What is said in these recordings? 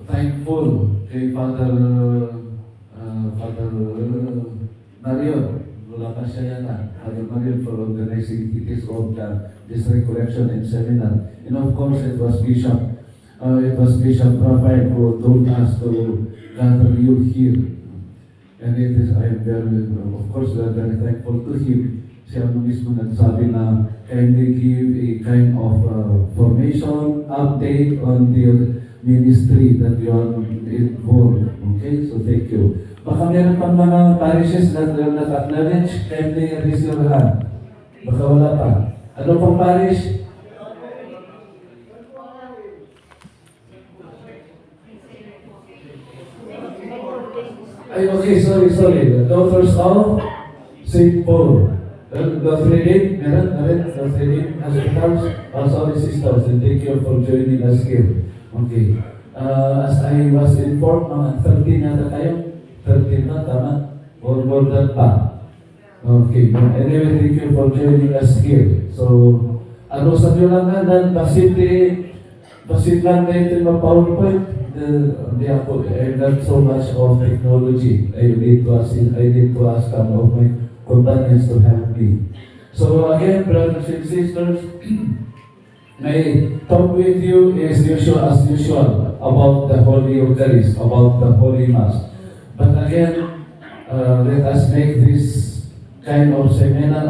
thankful kay Father Marion. Wala pa siya yan. Father Marion for organizing activities of the district collection and seminar. And of course, it was Bishop Raphael who told us to gather you here. And it is, I am very, of course, we are very thankful to him. Siya mismo nagsabi na kindly give a kind of formation, update on the ministry that you are involved. Okay, so thank you. Baka meron pang mga parishes na acknowledge, kindly raise your hand. Baka wala pa. Ano pang parish? Ay, okay, sorry. The Daughters of St. Paul. Those reading, meron, those reading hospitals, also the sisters, and thank you for joining us here. Okay. As I was informed, mga 13 nata kayo? 13 na, tama? Or more than pa? Okay. Anyway, thank you for joining us here. So, ano sa nyo lang nga, basit lang na ito yung PowerPoint. I'm not so much of technology. I need to ask some of my companions to help me. So again, brothers and sisters, may talk with you as usual about the Holy Eucharist, about the Holy Mass. But again, let us make this kind of seminar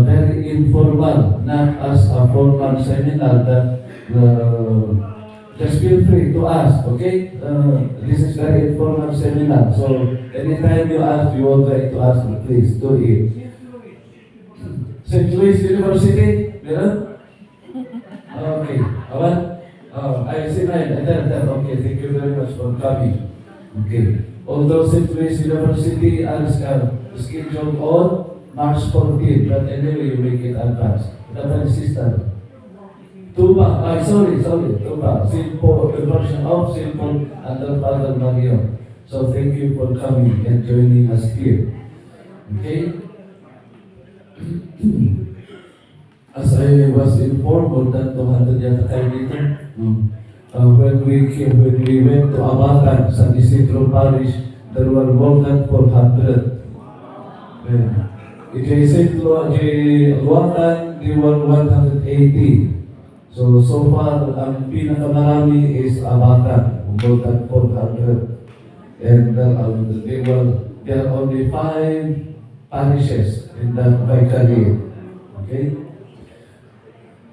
very informal, not as a formal seminar that just feel free to ask, okay? This is very informal seminar, so anytime you ask, you want to ask, please do it. St. Louis University, meron? Okay, awan? I see mine, okay, thank you very much for coming. Okay, although St. Louis University is scheduled on March 14, but anyway, you make it advance. Dapat sister. Tuba, Tuba, St. Paul, the version of St. Paul under Father Marion. So thank you for coming and joining us here. Okay? As I was informed, more than 200 yata kayo dito. When we went to Abatan, San Isidro Parish, there were more than 400. St. Luatan, there were 180. So far, ang pinakamarami is Abatan, more than 400. And there are only 5 parishes in that vicariate. Okay?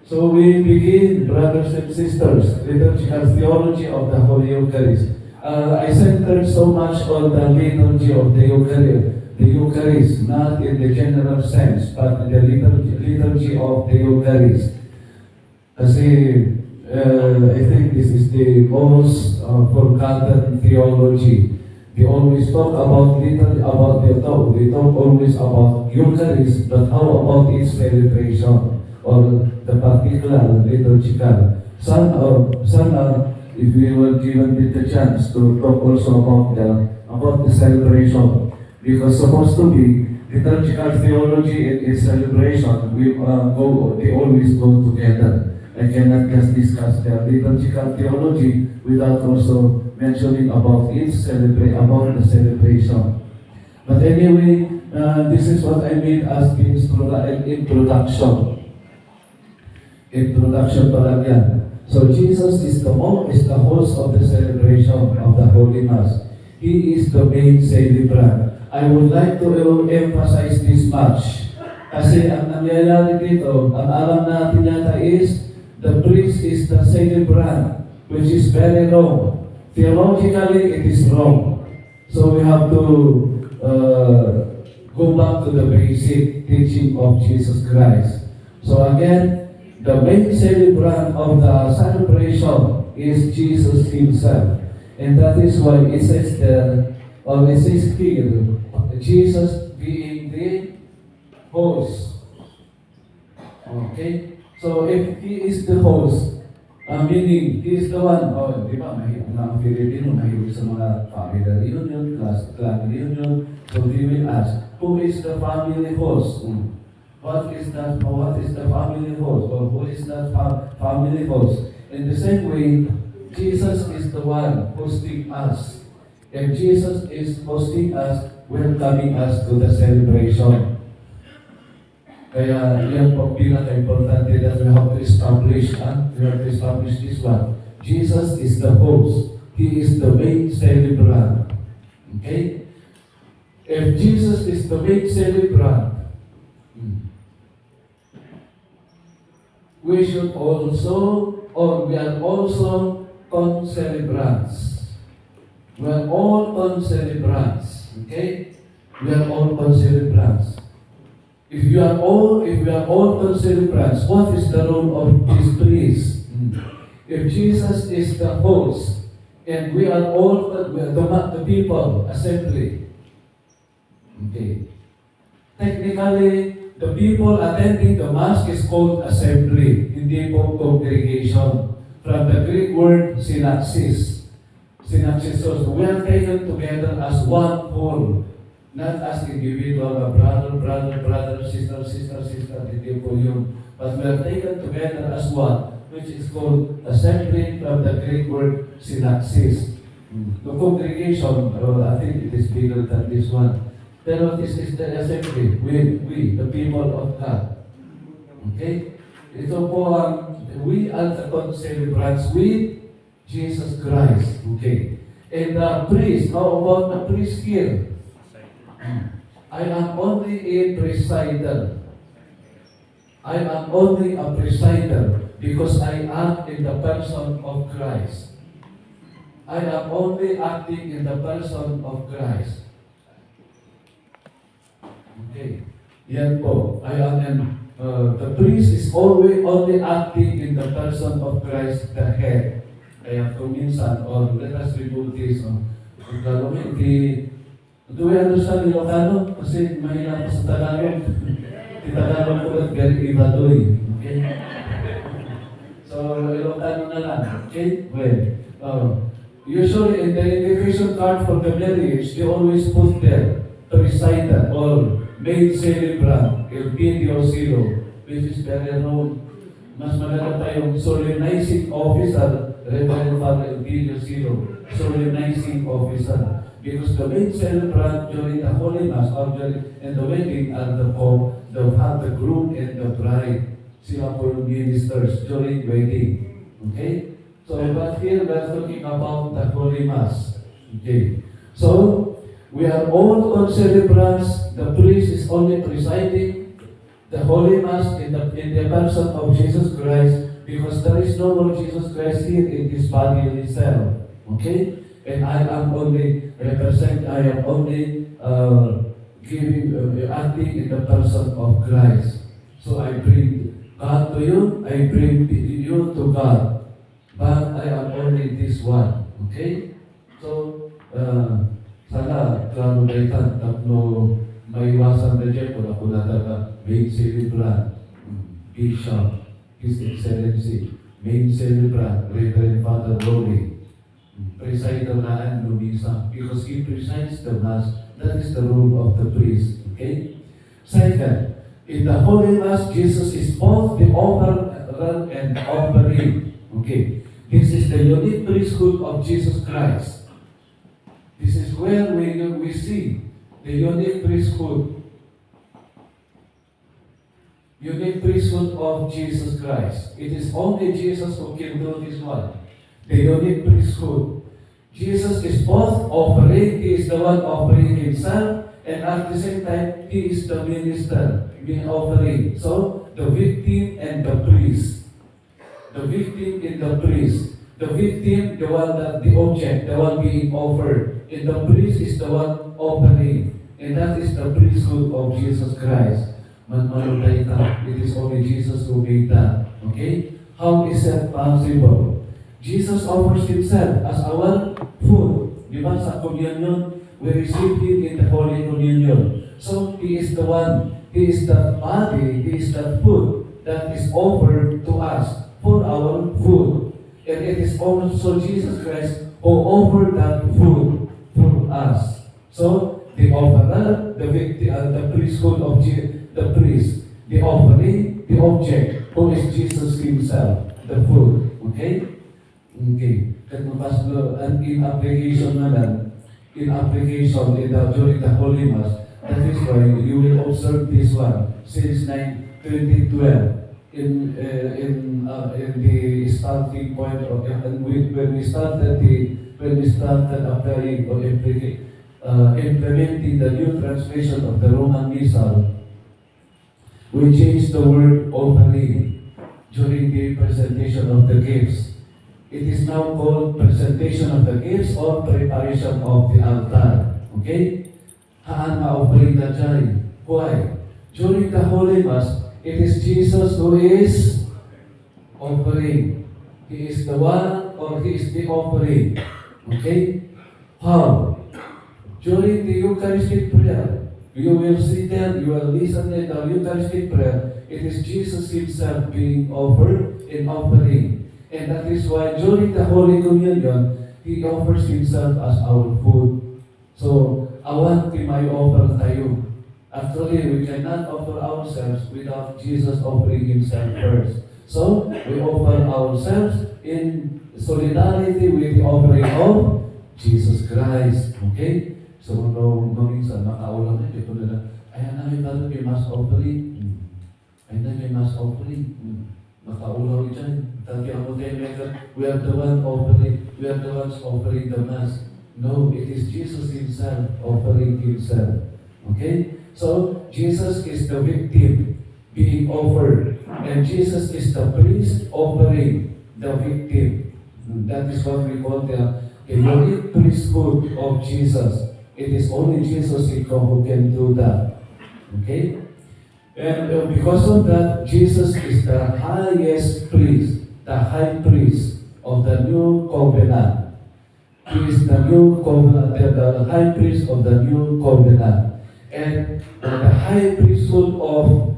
So we begin, brothers and sisters, liturgical theology of the Holy Eucharist. I centered so much on the liturgy of the Eucharist, not in the general sense, but in the liturgy of the Eucharist. Kasi I think this is the most forgotten theology. We always talk about liturgy, we talk always about Eucharist, but how about its celebration or the particular liturgical? Sana, if we were given the chance to talk also about the celebration, because supposed to be liturgical theology and its celebration, they always go together. I cannot just discuss the liturgical theology without also mentioning about the celebration. But anyway, this is what I mean as the introduction. Introduction pa lang yan. So Jesus is the host of the celebration of the Holy Mass. He is the main celebrant. I would like to emphasize this much. Kasi ang nangyayari dito, ang alam natin yata is the priest is the celebrant, which is very wrong. Theologically, it is wrong. So we have to go back to the basic teaching of Jesus Christ. So again, the main celebrant of the celebration is Jesus Himself. And that is why it says there, or it says here, Jesus being the host. Okay? So if He is the host, meaning He is the one, di ba, ang Filipino, mahilig sa mga family reunion, clan reunion, so we will ask, who is the family host? What is the family host? Or who is that family host? In the same way, Jesus is the one hosting us. And Jesus is hosting us, welcoming us to the celebration. Kaya yan po pinaka-importante that we have to establish. We have to establish this one. Jesus is the host. He is the main celebrant. Okay? If Jesus is the main celebrant, we should also, or we are also con-celebrants. We are all con-celebrants. Okay? We are all con-celebrants. If we are all con-celebrants, what is the role of this priest? If Jesus is the host, and we are all the people, assembly. Okay. Technically, the people attending the Mass is called assembly, hindi po congregation. From the Greek word, synaxis. Synaxis. So we are taken together as one whole. Not as individual, brother, sister, hindi po yun. But we are taken together as one, which is called assembly from the Greek word synaxis. The congregation, I think it is bigger than this one. Pero this is the assembly, we, the people of God. Okay? Ito po we are the celebrants with Jesus Christ. Okay? And the priest, how about the priest here? I am only a presider. I am only a presider because I act in the person of Christ. I am only acting in the person of Christ. Okay. Yan po. The priest is always only acting in the person of Christ, the head. Kaya kung minsan, or let us remove this, do we understand Ilocano? Kasi mahina pa sa Tagalog. Tagalog ko at very ibadoy. Okay? So, Ilocano na lang. Okay? Well, usually in the invitation card for the marriage, they always put there, presider or main celebrant, el Pidio Silo, which is very known. Mas maganda pa yung solemnizing officer, Reverend Father Elpidio Silo, solemnizing officer. Because the main celebrant during the Holy Mass or in the wedding are the groom and the bride. Sila po yung ministers during wedding. Okay? So, but here we're talking about the Holy Mass. Okay? So, we are all celebrants. The priest is only presiding the Holy Mass in the person of Jesus Christ because there is no more Jesus Christ here in His body itself. Okay? And I am only acting in the person of Christ. So I bring God to you, I bring you to God. But I am only this one. Okay? So, sana, klaro na itan, tatlo, maiwasan na dyan, kung ako nataga, main celebrant, Bishop, His Excellency, main celebrant, Reverend Father Rolly, presider na Lumisa, because he presides the Mass. That is the role of the priest. Okay? Second, in the Holy Mass, Jesus is both the offerer and offering. Okay? This is the unique priesthood of Jesus Christ. This is where we see the unique priesthood. Unique priesthood of Jesus Christ. It is only Jesus who can do this one. The unique priesthood. Jesus is both offering, He is the one offering Himself, and at the same time, He is the minister being offering. So, the victim and the priest. The victim and the priest. The victim, the one that the object, the one being offered. And the priest is the one offering. And that is the priesthood of Jesus Christ. It is only Jesus who made that. Okay? How is that possible? Jesus offers Himself as our food. Di ba sa communion, we receive Him in the Holy Communion. So, He is the one, He is the body, He is the food that is offered to us for our food. And it is also Jesus Christ who offered that food for us. So, the offerer, the victim, the priesthood of the priest, the offering, the object, who is Jesus Himself, the food. Okay? Okay. and in application during the Holy Mass. That is why you will observe this one since 2012 in the starting point of and when we started applying or implementing the new translation of the Roman Missal, we changed the word offering during the presentation of the gifts. It is now called presentation of the gifts or preparation of the altar. Okay? Haan ma-offering na dyan. Why? During the Holy Mass, it is Jesus who is offering. He is the one or He is the offering. Okay? How? During the Eucharistic prayer, you will see there, you will listen in the Eucharistic prayer, it is Jesus Himself being offered in offering. And that is why during the Holy Communion, He offers Himself as our food. So, awan ti may offer tayo. Actually, we cannot offer ourselves without Jesus offering Himself first. So, we offer ourselves in solidarity with the offering of Jesus Christ. Okay? So, nung minsan, nakaulang na, dito na, ayan na, may mass offering. Ayan na, may mass offering. Nakaulaw dyan. Tati ako tayo, we are the one offering, we are the ones offering the Mass. No, it is Jesus Himself offering Himself. Okay? So, Jesus is the victim being offered. And Jesus is the priest offering the victim. That is what we call the unique priesthood of Jesus. It is only Jesus who can do that. Okay? And because of that, Jesus is the highest priest, the high priest of the new covenant. He is the new covenant, the high priest of the new covenant. And the high priesthood of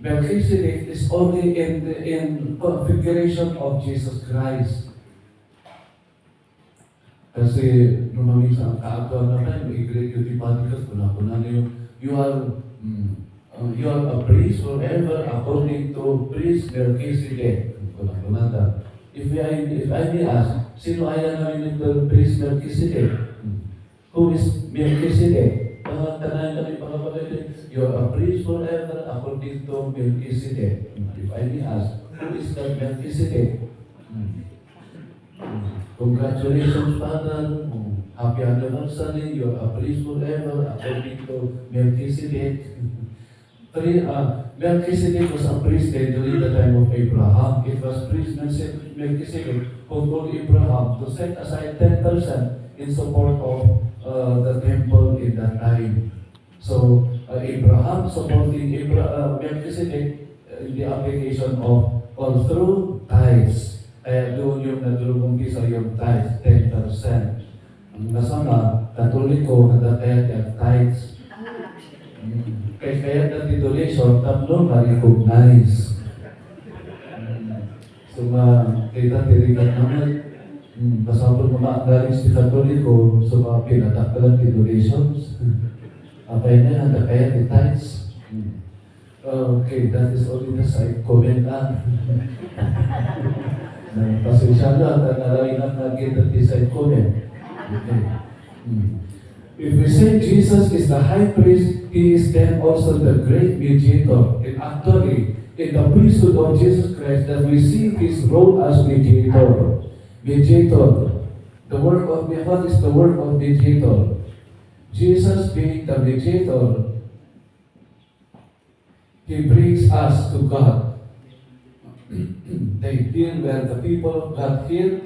Melchizedek is only in configuration of Jesus Christ. Kasi nung minsan kaagawan naman, may Greek Eutypatical, kuna-kuna niyo, you are a priest forever according to priest Melchizedek. If I may ask, sino ayan namin ng priest Melchizedek? Who is Melchizedek? Tanayan kami you are a priest forever according to Melchizedek. If I may ask, who is that Melchizedek? Congratulations, Father. Happy anniversary. You are a priest forever according to Melchizedek. Melchizedek was a priest during the time of Abraham. It was priest Melchizedek who told Abraham to set aside 10% in support of the temple in that time. So, Abraham supporting Melchizedek in the application of all through tithes. Kaya doon yung nagulong-umpisa yung tithes, 10%. Ang nasama, Katoliko, handa kaya yung tithes. Kaya dati donation, tatlo na-recognize. So, kita tirikat naman, masapol galing si Katoliko, so pinatakalan ti donations. Apay na, handa kaya yung tithes. Okay, that is only the side comment lang. Pasensya lang, nalawin ang naging the side comment. Okay. If we say Jesus is the high priest, He is then also the great mediator. And actually, in the priesthood of Jesus Christ, that we see His role as mediator. Mediator. The work of what is the work of mediator? Jesus being the mediator, He brings us to God. They feel where the people of God feel,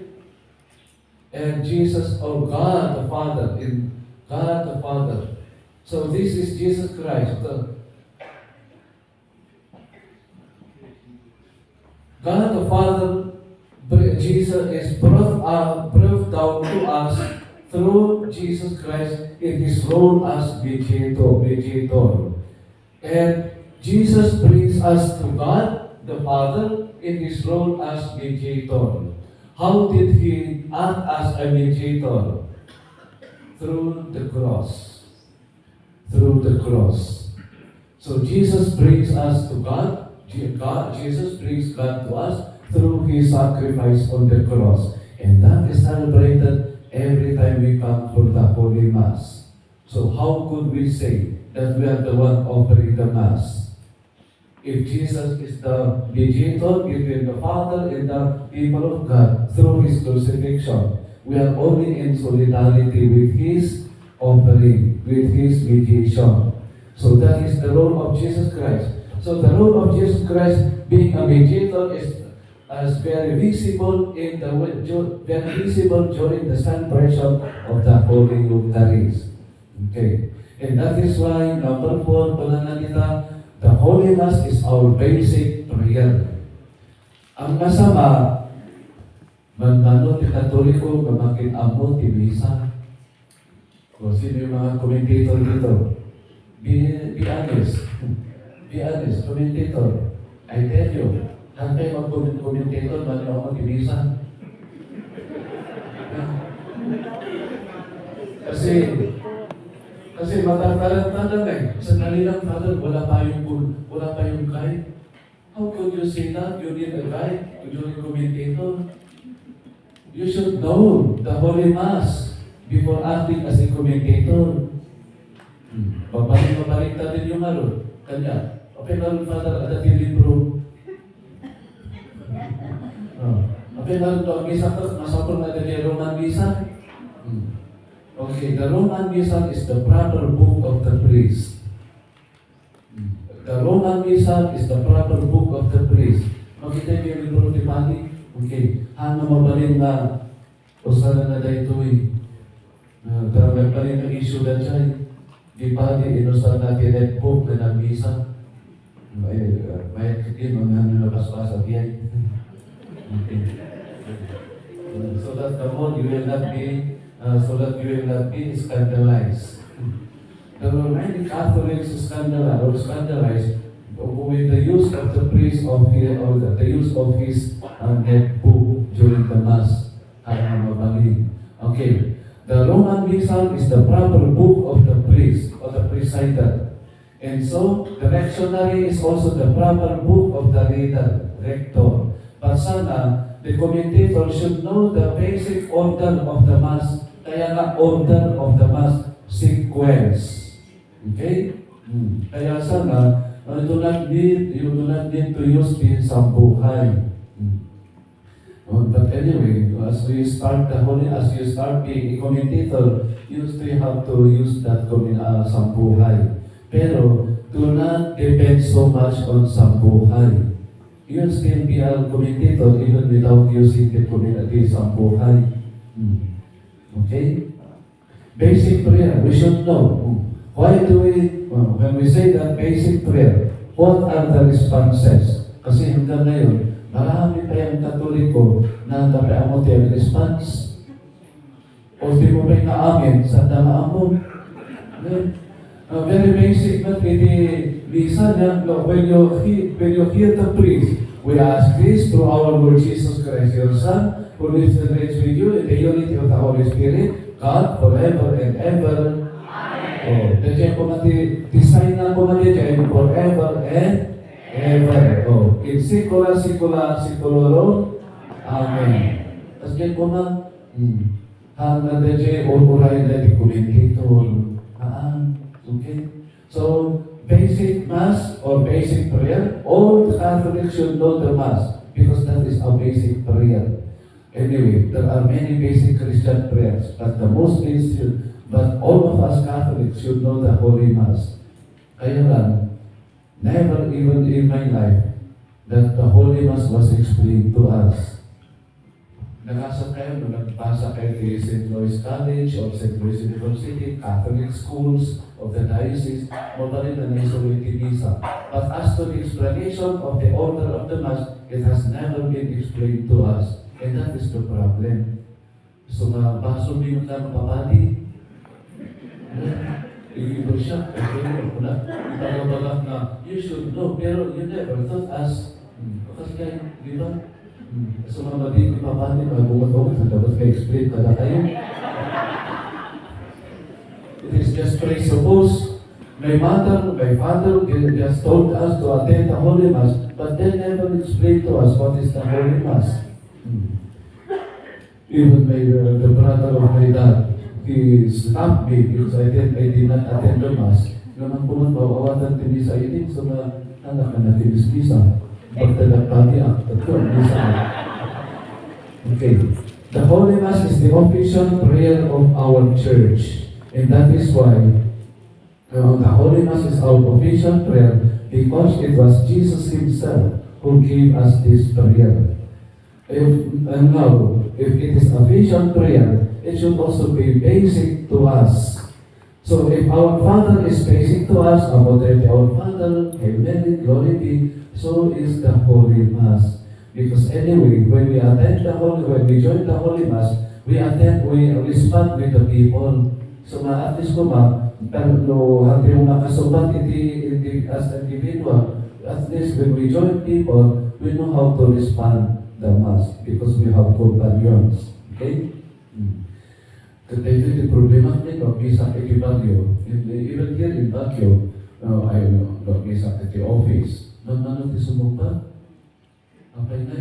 and Jesus, or God the Father, in God the Father. So this is Jesus Christ. God the Father, Jesus is brought down to us through Jesus Christ in His role as mediator. And Jesus brings us to God the Father in His role as mediator. How did He act as a mediator? Through the cross. Through the cross. So Jesus brings us to God. Jesus brings God to us through His sacrifice on the cross. And that is celebrated every time we come for the Holy Mass. So how could we say that we are the one offering the Mass? If Jesus is the mediator between the Father and the people of God through His crucifixion, we are only in solidarity with His offering, with His mediation. So that is the role of Jesus Christ. So the role of Jesus Christ being a mediator is very visible very visible during the celebration of the Holy Eucharist. Okay. And that is why, number 4, pananalita, the Holy Mass is our basic prayer. Ang masama, manmano ti Katoliko, gamakin amo ti Misa. O sino yung mga commentator dito? Be honest. Be honest, commentator. I tell you, lahat kayo mag-commentator, manmano ti Misa. Kasi matatalang eh. Sa kanilang Father, wala pa yung guide. How could you say that? You need a guide? You need a commentator? You should know the Holy Mass before acting as a commentator. Babalik natin yung kanya. Okay, Father, ada yung libro. Okay, to ang misa ko, masapol na yung Roman Misa. Okay, the Roman Missal is the proper book of the priest. The Roman Missal is the proper book of the priest. Makita niyo yung libro ni Pati? Okay, hanga mabalin na usana na dahil ito'y karagay pa rin ang issue na siya. Di Pati, inusan natin ang book na ng Misa. May kitin, mga nalabas-bas at yan. Okay. So that the more you will not be scandalized. There were many Catholics scandalized with the use of the priest the use of his head book during the Mass. Okay, the Roman Missal is the proper book of the priest, or the presider. And so, the lectionary is also the proper book of the rector. But sana, the commentator should know the basic order of the Mass. Kaya nga, order of the Mass sequence. Okay? Kaya sana, you do not need to use the sambuhay. But anyway, as you start being a commentator, you still have to use that sambuhay. Pero, do not depend so much on sambuhay. You still be a commentator even without using the sambuhay. Okay? Basic prayer, we should know. Why do when we say that basic prayer, what are the responses? Kasi hanggang ngayon, marami pa yung Katoliko na napaamot yung response. O di mo pa yung naamin sa damaamot. Very basic na Lisa, when you hear the priest, we ask this through our Lord Jesus Christ, your Son, who lives and reigns with you in the unity of the Holy Spirit, God, forever and ever. Amen. Oh, dyan po design na po dyan, forever and ever. Oh, in secula, seculorum. Amen. Tapos dyan po hanggang dyan, uray na di commentator. Okay? So, basic Mass or basic prayer, all the Catholics should know the Mass because that is a basic prayer. Anyway, there are many basic Christian prayers, but all of us Catholics should know the Holy Mass. Kaya lang, never even in my life that the Holy Mass was explained to us. Nakasa kayo, nagbasa kayo kay St. Louis College or St. Louis University, Catholic schools of the diocese, mabalik na naisuliti Misa. But as to the explanation of the order of the Mass, it has never been explained to us. And that is the problem. So, baso niyo na mapapati. Iba siya, ibabalak na, you should know, pero you never taught us. Kasi kayo, di ba? So, mabalik ipapati, magbumat-bumat, dapat ka-explain ka na kayo. It is just presuppose. My mother, my father just told us to attend the Holy Mass, but they never explained to us what is the Holy Mass. Even the brother of my dad, he stopped me because I did not attend the mass. Naman pumunta, awatan tinisa ini sama anak na tinis-misa. Pagtagapati ang tatlo, misa. Okay. The Holy Mass is the official prayer of our church. And that is why the Holy Mass is our official prayer because it was Jesus Himself who gave us this prayer. If it is official prayer, it should also be basic to us. So if our Father is basic to us, about our Father, Amen, glory be, so is the Holy Mass. Because anyway, when we join the Holy Mass, we respond with the people. So at least pero hati yung nakasubat iti as an individual, at least when we join people, we know how to respond the Mass because we have companions. Okay? Kaya ito yung problema nito, bisa iti Baguio. Even here in Baguio, bisa iti office. Nano ti sumumpa? Okay na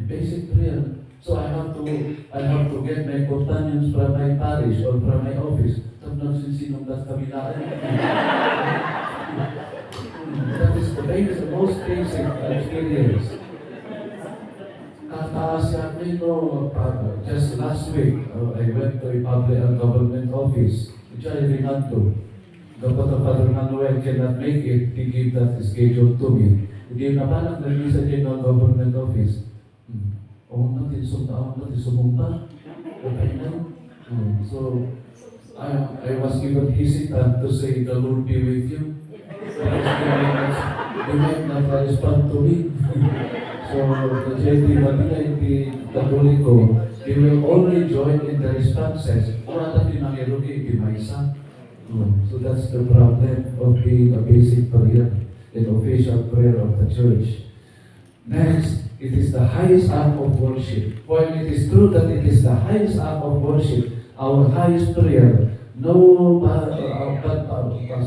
basic prayer. So I have to get my companions from my parish or from my office. Tapos sinong das kabilaan. That is the most basic experience. Just last week, I went to a public government office, which I ringan to. Kapag Father Manuel cannot make it, he gave that schedule to me. Hindi na parang naging sa general government office. Natin sumumpa. Okay na. So, I was even hesitant to say, the Lord be with you. They might not respond to me. So, the JT Manila, the Katoliko, they will only join in the responses. Wala natin nangyayari, di maisa. So that's the problem of being a basic prayer, an official prayer of the church. Next, it is the highest act of worship. While it is true that it is the highest act of worship, our highest prayer,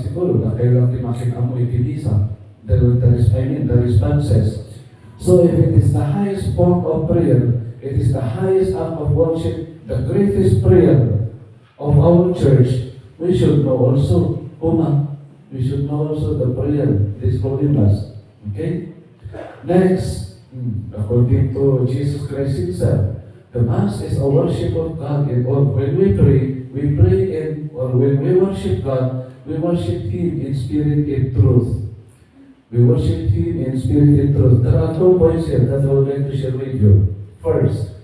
siguro na kailangan makita mo itinisa, the responses. So if it is the highest form of prayer, it is the highest act of worship, the greatest prayer of our church, we should know also, we should know also the prayer, this Holy Mass. Okay? Next, according to Jesus Christ Himself, the Mass is a worship of God. And when we pray or when we worship God, we worship Him in spirit and truth. We worship Him in spirit and truth. There are 2 points here that I would like to share with you. First,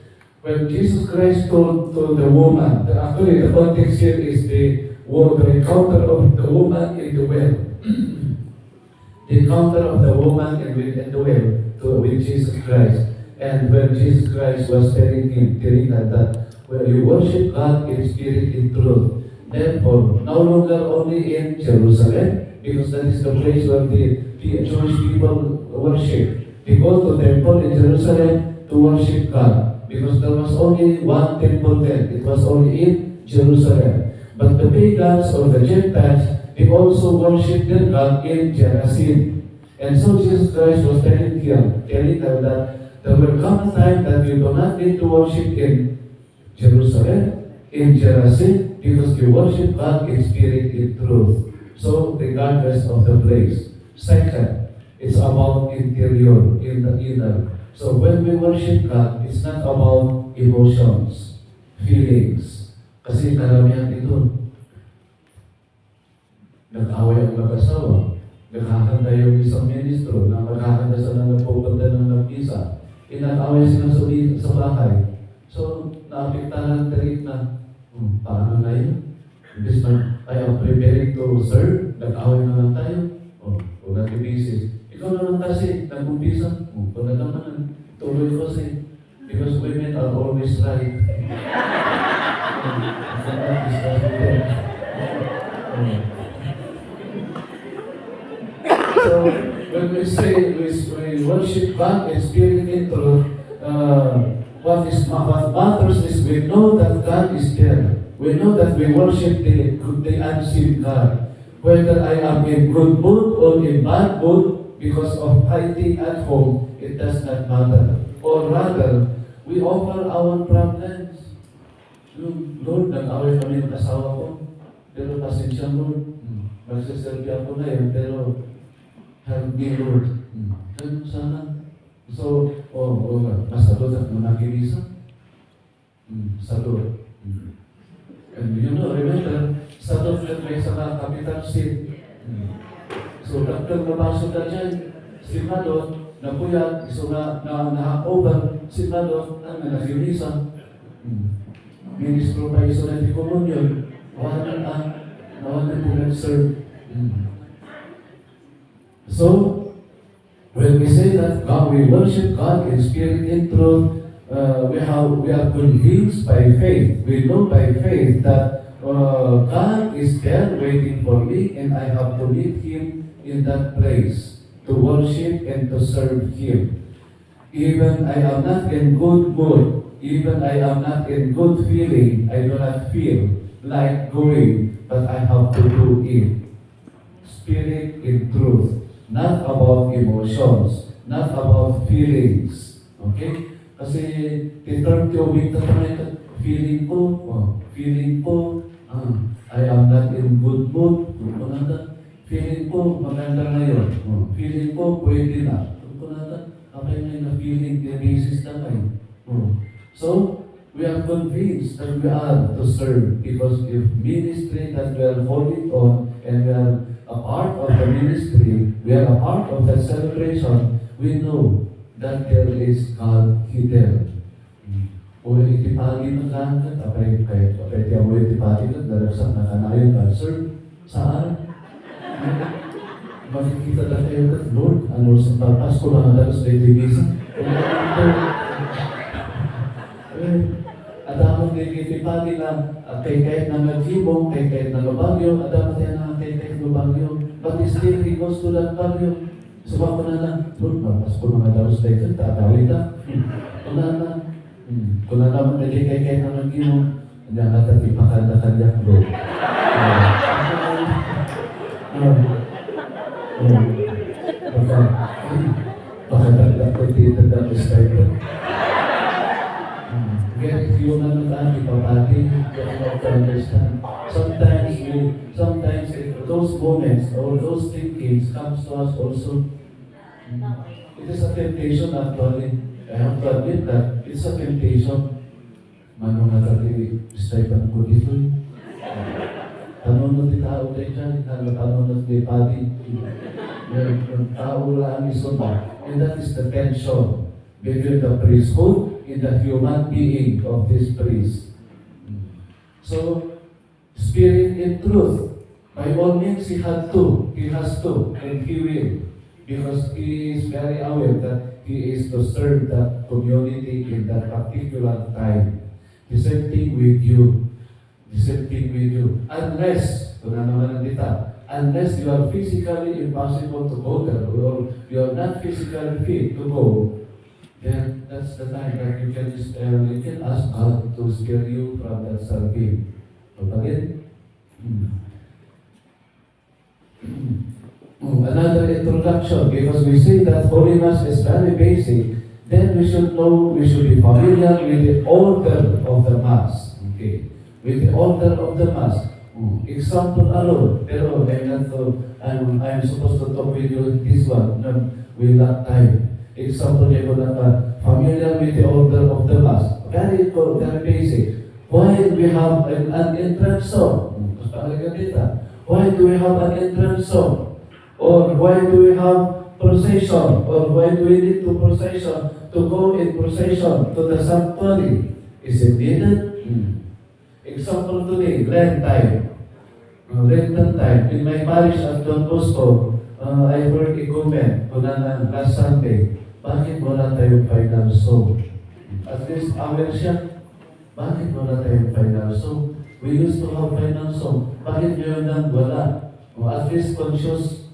when Jesus Christ told to the woman, actually the context here is the encounter of the woman in the well. The encounter of the woman in the well with Jesus Christ. And when Jesus Christ was telling her that when you worship God in spirit and truth, therefore, no longer only in Jerusalem, because that is the place where the Jewish people worship. They go to the temple in Jerusalem to worship God, because there was only one temple there. It was only in Jerusalem. But the pagans or the Gentiles, they also worship their God in Gerazim. And so Jesus Christ was telling them that there will come a time that you do not need to worship in Jerusalem, in Gerazim, because you worship God in spirit and truth. So, regardless of the place. Second, it's about interior, in the inner. So when we worship God, it's not about emotions, feelings. Kasi karamihan ito, nag-away ang mag-asawa, nagkakanda yung isang ministro, na magkakanda sa nagpupunta ng nag-isa, inag-away sila sa bahay. So, naapektahan tarik na, paano na yun? Imbis na, I am preparing to serve, nag-away na lang tayo. O nag-busy. Ikaw naman kasi, nag-umpisa. Kung na naman, tuloy kasi. Because women are always right. So, when we say, we worship God in spirit and truth, what matters is we know that God is there. We know that we worship the unseen God. Whether I am in good mood or in bad mood because of fighting at home, it does not matter. Or rather, We offer our problems. Lord, nag-away kami ng asawa ko. Pero pasensya, Lord. Magsasalbi ako na yun, pero help me, Lord. Ganun sana. So, masalot at managilisa. Salot. And you know, remember, salot na may sa capital sin. So, dakang mabasok na dyan, sinadot, napuyat, iso na-over, sinadot, ang nanagilisa. Ministro pa iso na di komunyon, nawanan po nag-serve. So, when we say that God, we worship God in spirit and truth, we are convinced by faith. We know by faith that God is there waiting for me, and I have to meet Him in that place to worship and to serve Him. Even I am not in good mood, even I am not in good feeling, I do not feel like going, but I have to do it. Spirit in truth, not about emotions, not about feelings. Okay? Kasi the-term theory feeling ko, I am not in good mood. Feeling ko, maganda na yun. Feeling ko, pwede na. Okay na feeling, the-basis na kayo. So, we are convinced that we are to serve because if ministry that we are holding on and we are a part of the ministry, we are a part of the celebration, we know that there is God hidden. O itipagi ng langit, apay tiyan mo itipagi ng darasak na kanayon ka, sir, saan? Makikita na kayo ka, Lord, ano sa Pasko na daras na itibisa? Adamang itipagi na kahit na nag-ibong, kahit na nabagyo, adamang yan na kahit nabagyo, but still he goes to that bagyo. Suba ko na lang, Lord, Pasko na daras na ito, tatawid na. Kung na naman kahit na nag-ibong, hindi ang natatipakan na kanya, Lord. Baka nagdakot dito na tayo. Get you naman ipapati, to understand. Sometimes those moments or those thinkings comes to us also. It is a temptation actually. I have to admit that it's a temptation. Manong natali, istaypan ko dito. Tanong na tao tayo dyan, tanong na pati. Yung tao lang iso ba? And that is the tension between the priesthood and the human being of this priest. So, spirit and truth. By all means, he has to, and he will. Because he is very aware that he is to serve that community in that particular time. The same thing with you. Unless, unless you are physically impossible to go there, or you are not physically fit to go, then that's the time that you can ask God to spare you from that serving. Again? Another introduction, because we say that Holy Mass is very basic, then we should be familiar with the order of the Mass. Okay? With the order of the Mass. Example alone, pero I'm supposed to talk with you this one, we lack time. Example, familiar with the order of the Mass. Very basic. Why we have an entrance song? Why do we have an entrance song? Or why do we have procession? Or why do we need to procession to go in procession to the sanctuary? Is it needed? Example today, Lent time. Lenten time. In my parish at Don Bosco, I heard a comment last Sunday. Bakit wala tayong final song? At least aware siya. Bakit wala tayong final song? We used to have final song. Bakit ngayon lang wala? At least conscious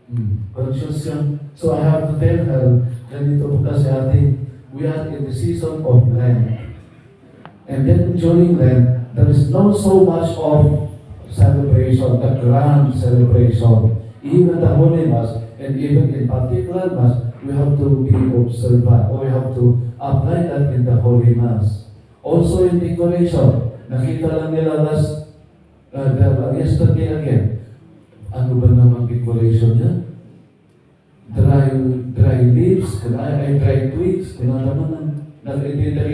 yun. So I have to tell her, ganito po kasi ate, we are in the season of Lent. And then during Lent, there is not so much of celebration, the grand celebration. Even the Holy Mass, and even in particular Mass, we have to be observant, or we have to apply that in the Holy Mass. Also in decoration, nakita lang nila yesterday again, ano ba naman decoration niya? Dry leaves, dry twigs, naman nag-decorate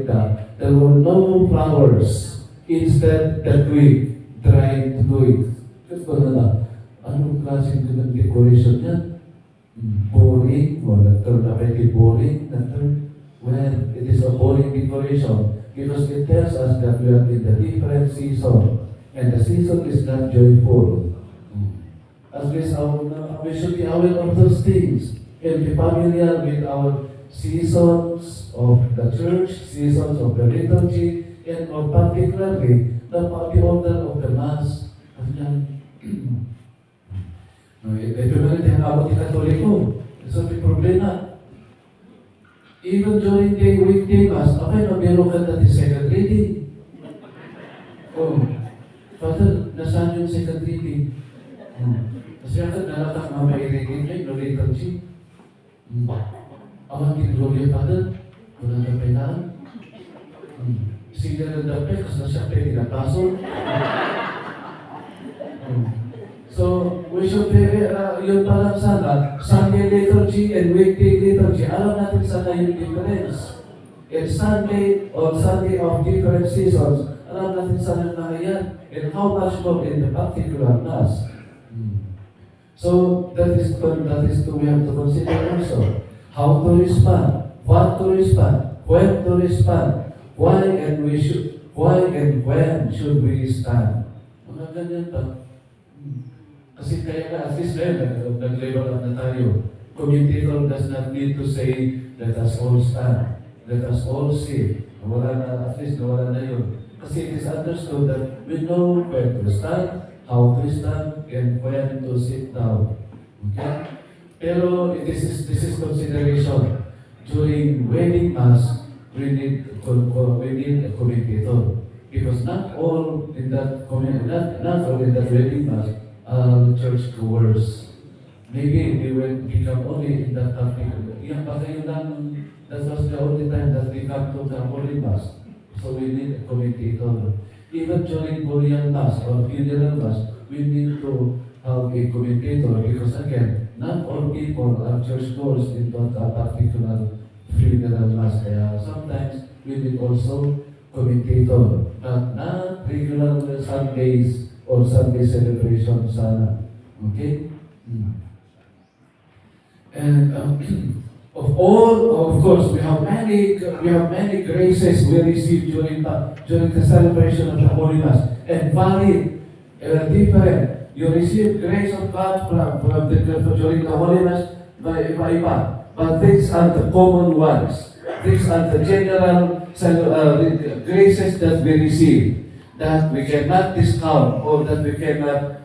ka. There were no flowers. Instead, the twig, dried twig. Just ko na anong klaseng decoration niya? Boring, nag-turn na boring, well, it is a boring decoration because it tells us that we are in the different season, and the season is not joyful. At least we should be aware of those things and be familiar with our seasons of the church, seasons of the liturgy, and more particularly the order of the Mass. Ito na rin abot ni Katoliko. So, may problema. Even during the weekday Mass, okay, mabiro ka dati second reading. Oh, Father, nasaan yung second reading? Kasi agad nalatak mga i-reading kayo, no liturgy. Ang ating glory, Father, wala na kailangan. Sila na dapat, kasi na siya pwede na pasol. So, we should be, yun pa lang sana, Sunday liturgy and weekday liturgy, alam natin sana yung difference. And Sunday of different seasons, alam natin sana na yan. And how much more in the particular Mass. So, that is we have to consider also. How to respond, what to respond, when to respond, why and when should we respond. Mga ganyan pa. Kasi kaya nga, at least ngayon, nag-level up na tayo. Commentator does not need to say, let us all stand, let us all sit. Wala na, at least wala na yun. Kasi it is understood that we know when to stand, how to stand, and when to sit down. Okay? Pero this is consideration. During wedding Mass, we need a commentator. Because not all in that wedding Mass church goers. Maybe they will become only in that particular. That was the only time that we come to the Holy Mass. So we need a commentator. Even during burial Mass or funeral Mass, we need to have a commentator because again, not all people are church goers in that particular funeral Mass. Sometimes we need also commentator, but not regular Sundays or Sunday celebration sana. Okay? And of course, we have many graces we receive during the celebration of the Holy Mass, and very different. You receive grace of God during the Holy Mass by iba. But these are the common ones. These are the general graces that we receive, that we cannot discount or that we cannot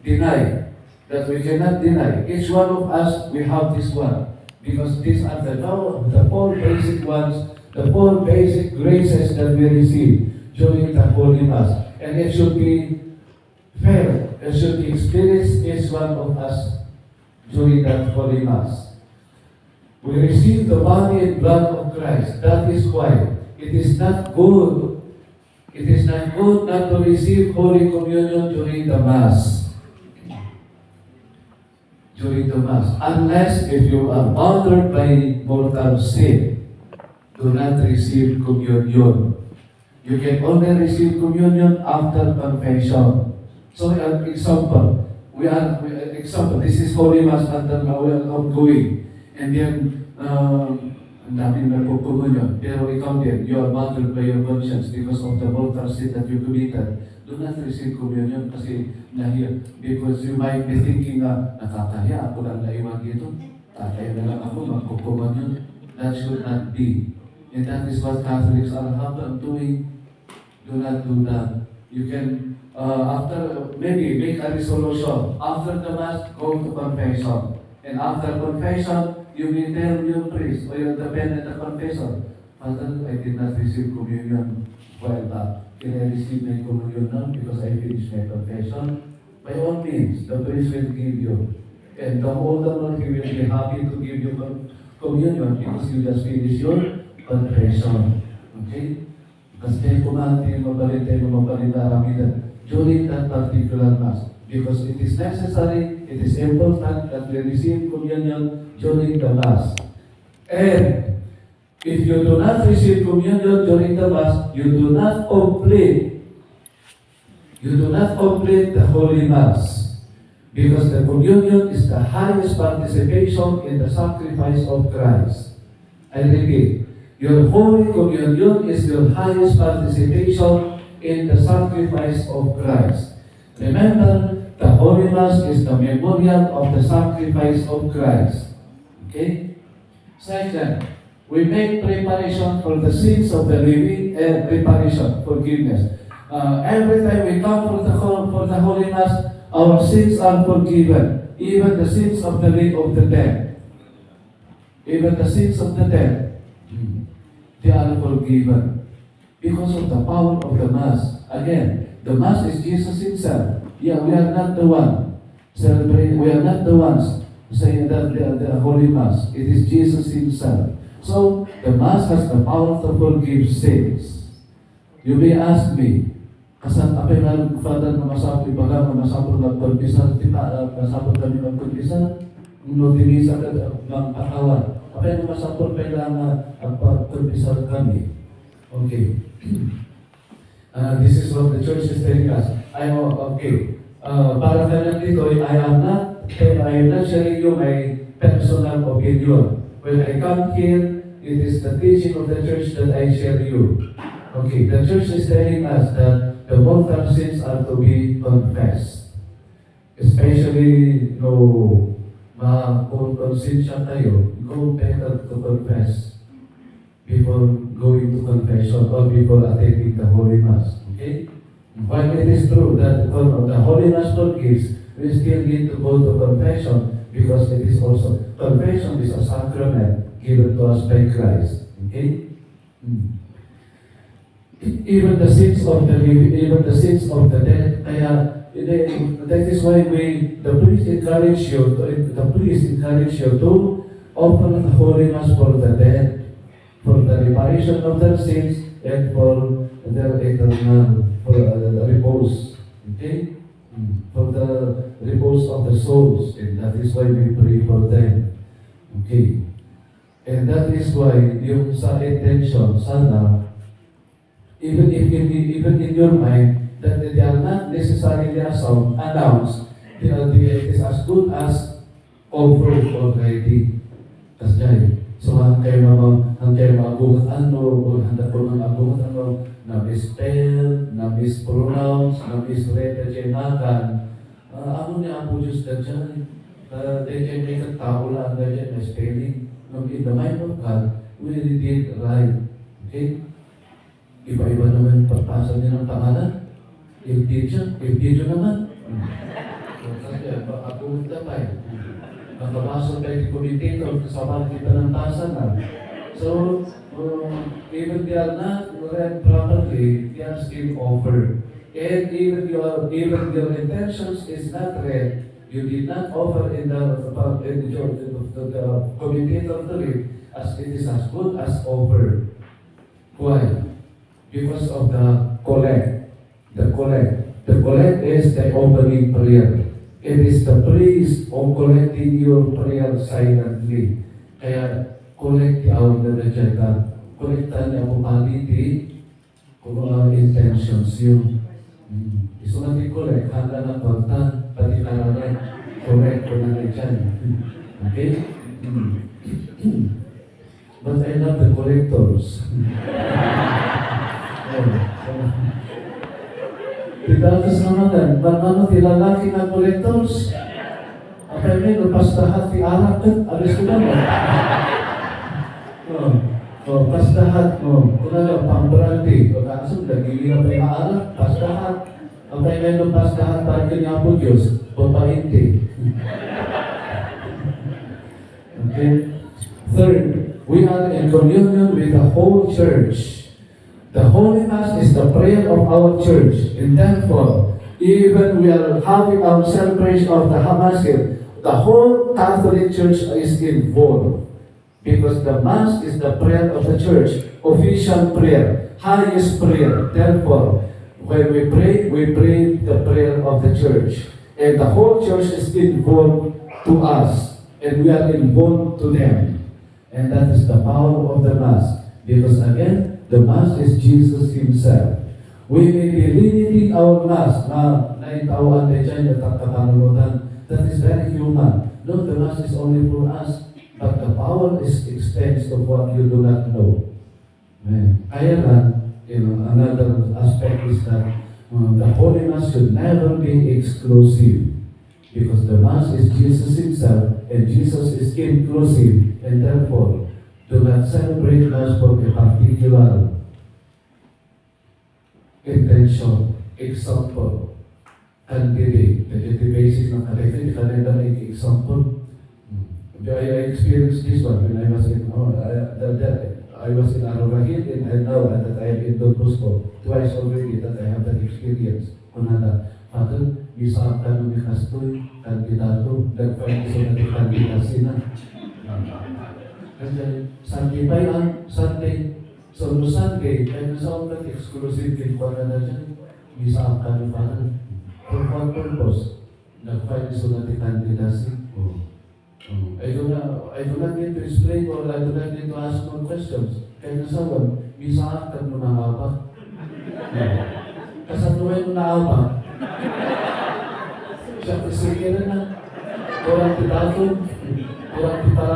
deny. Each one of us, we have this one. Because these are the four basic ones, the four basic graces that we receive during the Holy Mass. And it should be fair. It should be experienced each one of us during that Holy Mass. We receive the body and blood of Christ. That is why it is not good. It is not good not to receive Holy Communion during the Mass. During the Mass. Unless if you are bothered by mortal sin, do not receive communion. You can only receive communion after confession. So, example, this is Holy Mass under ongoing. And then, ang daming nagpo-communion. Pero ikaw din, you are bothered by your conscience because of the mortal sin that you committed. Do not receive communion kasi nahiya. Because you might be thinking na, nakakahiya, ako lang naiwan dito. Tatay na lang ako, magpo-communion. That should not be. And that is what Catholics are doing. Do not do that. You can, maybe make a resolution. After the Mass, go to confession. And after confession, you may tell your priest or your dependent the confessor, Father, I did not receive communion while back. Can I receive my communion now because I finished my confession? By all means, the priest will give you. And the older one, he will be happy to give you communion because you just finished your confession. Okay? Kasi tayo kumahan tayo mabalita during that particular Mass. Because it is necessary, it is important that we receive communion during the Mass. And if you do not receive communion during the Mass, you do not complete the Holy Mass. Because the communion is the highest participation in the sacrifice of Christ. I repeat, your Holy Communion is your highest participation in the sacrifice of Christ. Remember, the Holy Mass is the memorial of the sacrifice of Christ. Okay? Second, we make preparation for the sins of the living and preparation, forgiveness. Every time we come for the Holy Mass, our sins are forgiven, even the sins of the dead. Even the sins of the dead, they are forgiven because of the power of the Mass. Again, the Mass is Jesus Himself. Yeah, we are not the one celebrating. We are not the ones saying that the Holy Mass. It is Jesus Himself. So the Mass has the power to forgive sins. You may ask me, kasan apay na Father na masabi baga na masapor na pagpisal kita masapor kami magpagpisal no dinisa ka ng pakawan apay na masapor kailangan ang pagpisal kami. Okay. This is what the church is telling us. Para kanan dito, I am not sharing you my personal opinion. When I come here, it is the teaching of the church that I share you. Okay, the church is telling us that the mortal sins are to be confessed. Especially, kung konsensya tayo, go better to confess before going to confession or before attending the Holy Mass. Okay? While it is true that the Holy Mass forgives, we still need to go to confession because it is also, confession is a sacrament given to us by Christ. Okay? Even the sins of the living, even the sins of the dead. That is why the priest encourage you to offer the Holy Mass for the dead, for the reparation of their sins, and for their eternal, for the repose. Okay, for the repose of the souls, and that is why we pray for them. Okay, and that is why yung sa intention sana. Even in your mind that they are not necessarily announced, it is as good as offered already. Kasi so ang kayo maabugat o handa ko ng abugat na misspell, na mispronounce, na misrepresentan. Ano niya ang Diyos na dyan? They can make a tao lang na dyan na spelling. In the mind of God, we did right. Okay? Iba-iba naman pagpasa niya ng pangalan. If did naman. Kasi ako tayo. Nakabasa tayo di commentator kasama kita ng tasa na. So, even they are not read properly, they are still offered. And even your intentions is not read, you did not offer in the commentator to it, as it is as good as offered. Why? Because of the collect. The collect is the opening prayer. It is the priest of collecting your prayer silently. Kaya collect out na dyan ka. Collectan niya kung paliti, kung mga intentions yung gusto natin collect, handa na pagtan, pati karalan, collect ko na dyan. Okay? But I love the collectors. Tidatas naman yan. Ba't tilalaki ng collectors? Apay may lupas lahat ti arak ka. Alis ko naman. Pas lahat. Kung ano, pang-brandy. Kung kaso, nagiging na pa yung arak. Pas lahat. Apay may lupas lahat. Parang kanya po Diyos. Papahinti. Okay? Third, we are in communion with the whole church. The Holy Mass is the prayer of our church, and therefore, even we are having our celebration of the Mass here, the whole Catholic Church is involved. Because the Mass is the prayer of the Church, official prayer, highest prayer. Therefore, when we pray the prayer of the Church. And the whole Church is involved to us, and we are involved to them. And that is the power of the Mass. Because again, the Mass is Jesus Himself. We may be limiting our Mass na naitawaan na dyan at kakanunutan. That is very human. No, the Mass is only for us. But the power is extends of what you do not know. Kaya lang, another aspect is that the Holy Mass should never be exclusive. Because the Mass is Jesus Himself, and Jesus is inclusive, and therefore, do not celebrate Mass for a particular intention. Example, candidate. The basis ng candidate, kalenda may example. I experienced this one when I was in I was in Arorahit, and now that I am in Don Bosco, twice already that I have that experience. Kunada, Father, isa ka nung ikastoy, kandidato, nag-find isa na kandidasi na. Kasi Sunday pa yan, Sunday. So no Sunday, kaya nasa ako exclusive din ko na dyan, isa ka nung Father. For what purpose? Nag-find isa na kandidasi. I do not need to explain or I do not need to ask more questions. Kaya nasawan, bisa ka mo nakapa. Kasatuloy mo nakapa. Siya kasi na. Orang titatong, orang kita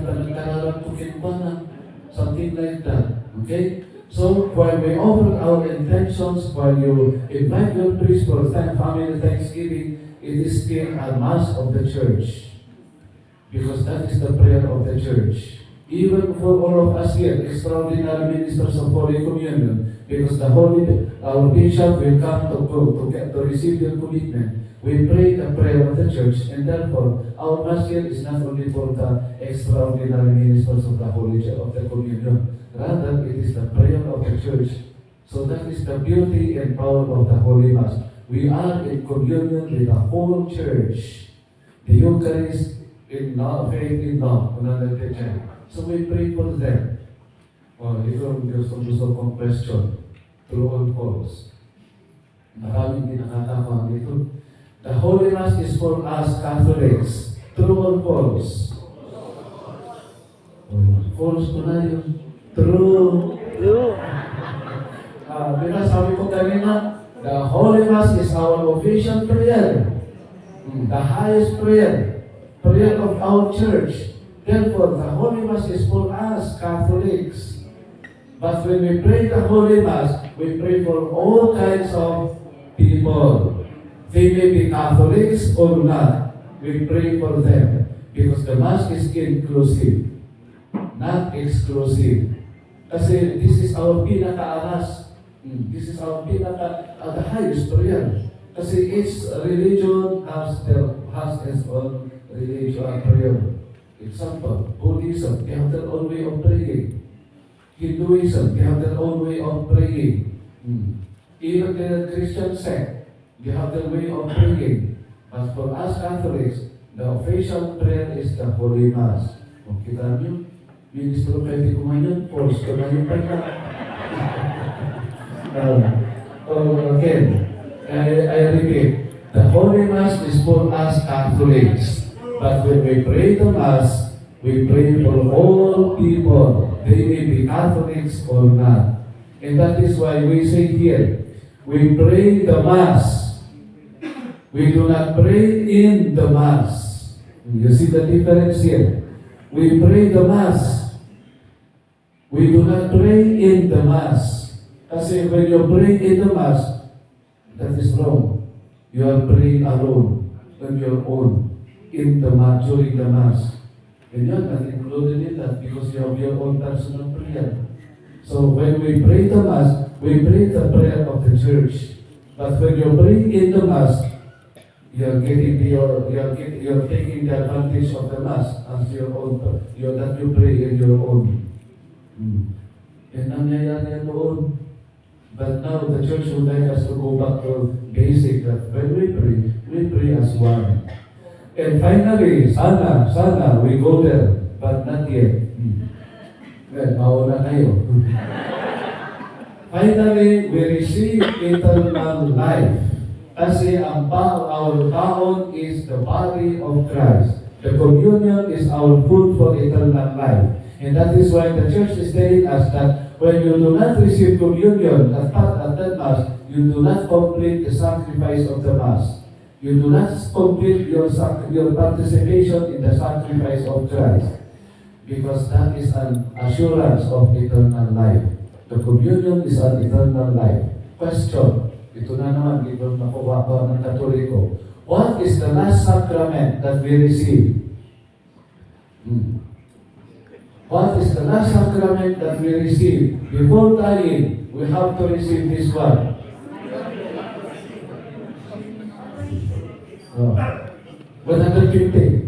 nagkararap tukin pa na. Something like that. Okay? So, while we offer our intentions, while you invite your priest for family Thanksgiving, it is still a Mass of the Church. Because that is the prayer of the Church. Even for all of us here, extraordinary ministers of Holy Communion, because our bishop will come to receive your commitment. We pray the prayer of the Church, and therefore, our Mass here is not only for the extraordinary ministers of the Holy of the Communion. Rather, it is the prayer of the Church. So that is the beauty and power of the Holy Mass. We are in communion with the whole Church. The Eucharist, in love, faith in love, another teacher. So we pray for them. Ito gusto kong question. True or false? Maraming din nakakawang ito. The Holy Mass is for us Catholics. True or false? False ko na yun. True. Sabi ko kanina, the Holy Mass is our official prayer. The highest prayer of our Church. Therefore, the Holy Mass is for us, Catholics. But when we pray the Holy Mass, we pray for all kinds of people. They may be Catholics or not. We pray for them. Because the Mass is inclusive, not exclusive. Kasi this is our pinaka-aras. This is our the highest prayer. Kasi each religion has its own religious prayer. Example, Buddhism, they have their own way of praying. Hinduism, they have their own way of praying. Even the Christian sect, they have their way of praying. But for us Catholics, the official prayer is the Holy Mass. Kung kita nyo, ministro kayo di kumayon, false ko na yung pagka. Again, I repeat, the Holy Mass is for us Catholics. But when we pray the Mass, we pray for all people. They may be Catholics or not. And that is why we say here, we pray the Mass. We do not pray in the Mass. You see the difference here? We pray the Mass. We do not pray in the Mass. Kasi when you pray in the Mass, that is wrong. You are praying alone, on your own. In the Mass, during the Mass. And you're not included in that because you have your own personal prayer. So when we pray the Mass, we pray the prayer of the Church. But when you pray in the Mass, you're taking the advantage of the Mass as your own, that you pray in your own. And nangyayari yan noon. But now the Church would like us to go back to basic that when we pray as one. And finally, sana, we go there, but not yet. Well, mauna kayo. Finally, we receive eternal life. Kasi our baon is the body of Christ. The communion is our food for eternal life. And that is why the church is telling us that when you do not receive communion at that Mass, you do not complete the sacrifice of the Mass. You do not complete your participation in the sacrifice of Christ. Because that is an assurance of eternal life. The communion is an eternal life. Question, ito na naman, dito nakuha ko ng Katoliko. What is the last sacrament that we receive? What is the last sacrament that we receive? Before dying, we have to receive this one. 150.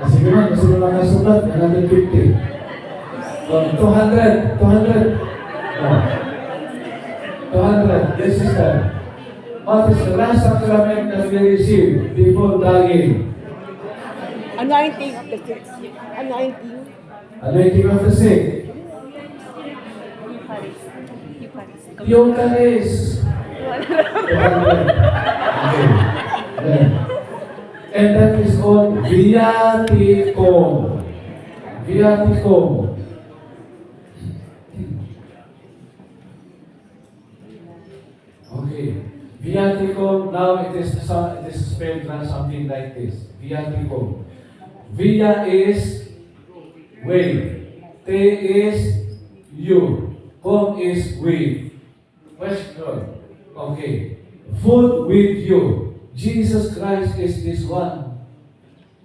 Sige man, kasi mga kasulat, 150. 200. 200. Yes, sister. What is the last sacrament that we receive before dying? Anointing of the sick. Anointing. Anointing of the sick. Eucharist. Okay. And that is called viaticum. Viaticum. Okay. Viaticum, now it is spelled something like this. Viaticum. Via is way. Te is you. Cum is we. Question. Okay. Food with you. Jesus Christ is this one.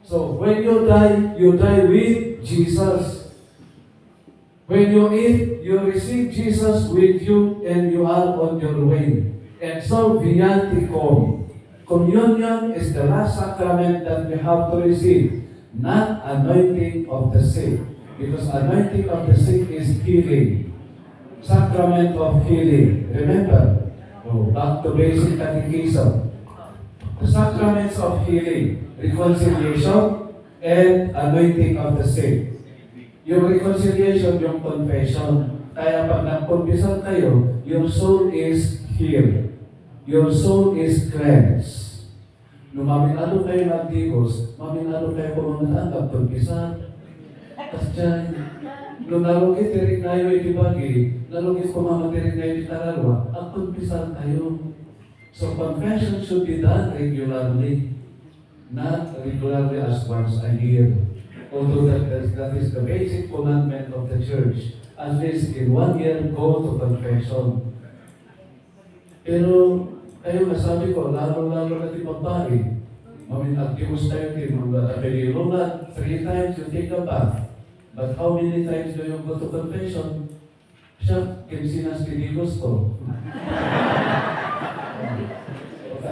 So when you die with Jesus. When you eat, you receive Jesus with you and you are on your way. And so viaticum. Communion is the last sacrament that we have to receive. Not anointing of the sick. Because anointing of the sick is healing. Sacrament of healing. Remember, back to basic catechism. The sacraments of healing, reconciliation, and anointing of the sick. Yung reconciliation, yung confession. Kaya pag nag-confession kayo, your soul is healed. Your soul is cleansed. Nung maminado kayo ng Digos, maminado kayo pumangataan pag-confession. Kasi nung nalugit tirik na yung itibagi, nalugit kumamatirik na yung itaralwa, ang confession kayo. So confession should be done regularly, not regularly as once a year. Although that is the basic commandment of the church. At least in 1 year, go to confession. Pero kayo nasabi ko, lalo-lalo na di babae. Maminagtimos tayo din, magdatabiliro na 3 times you take a bath. But how many times do you go to confession? Siya, kinsinas kinigos ko.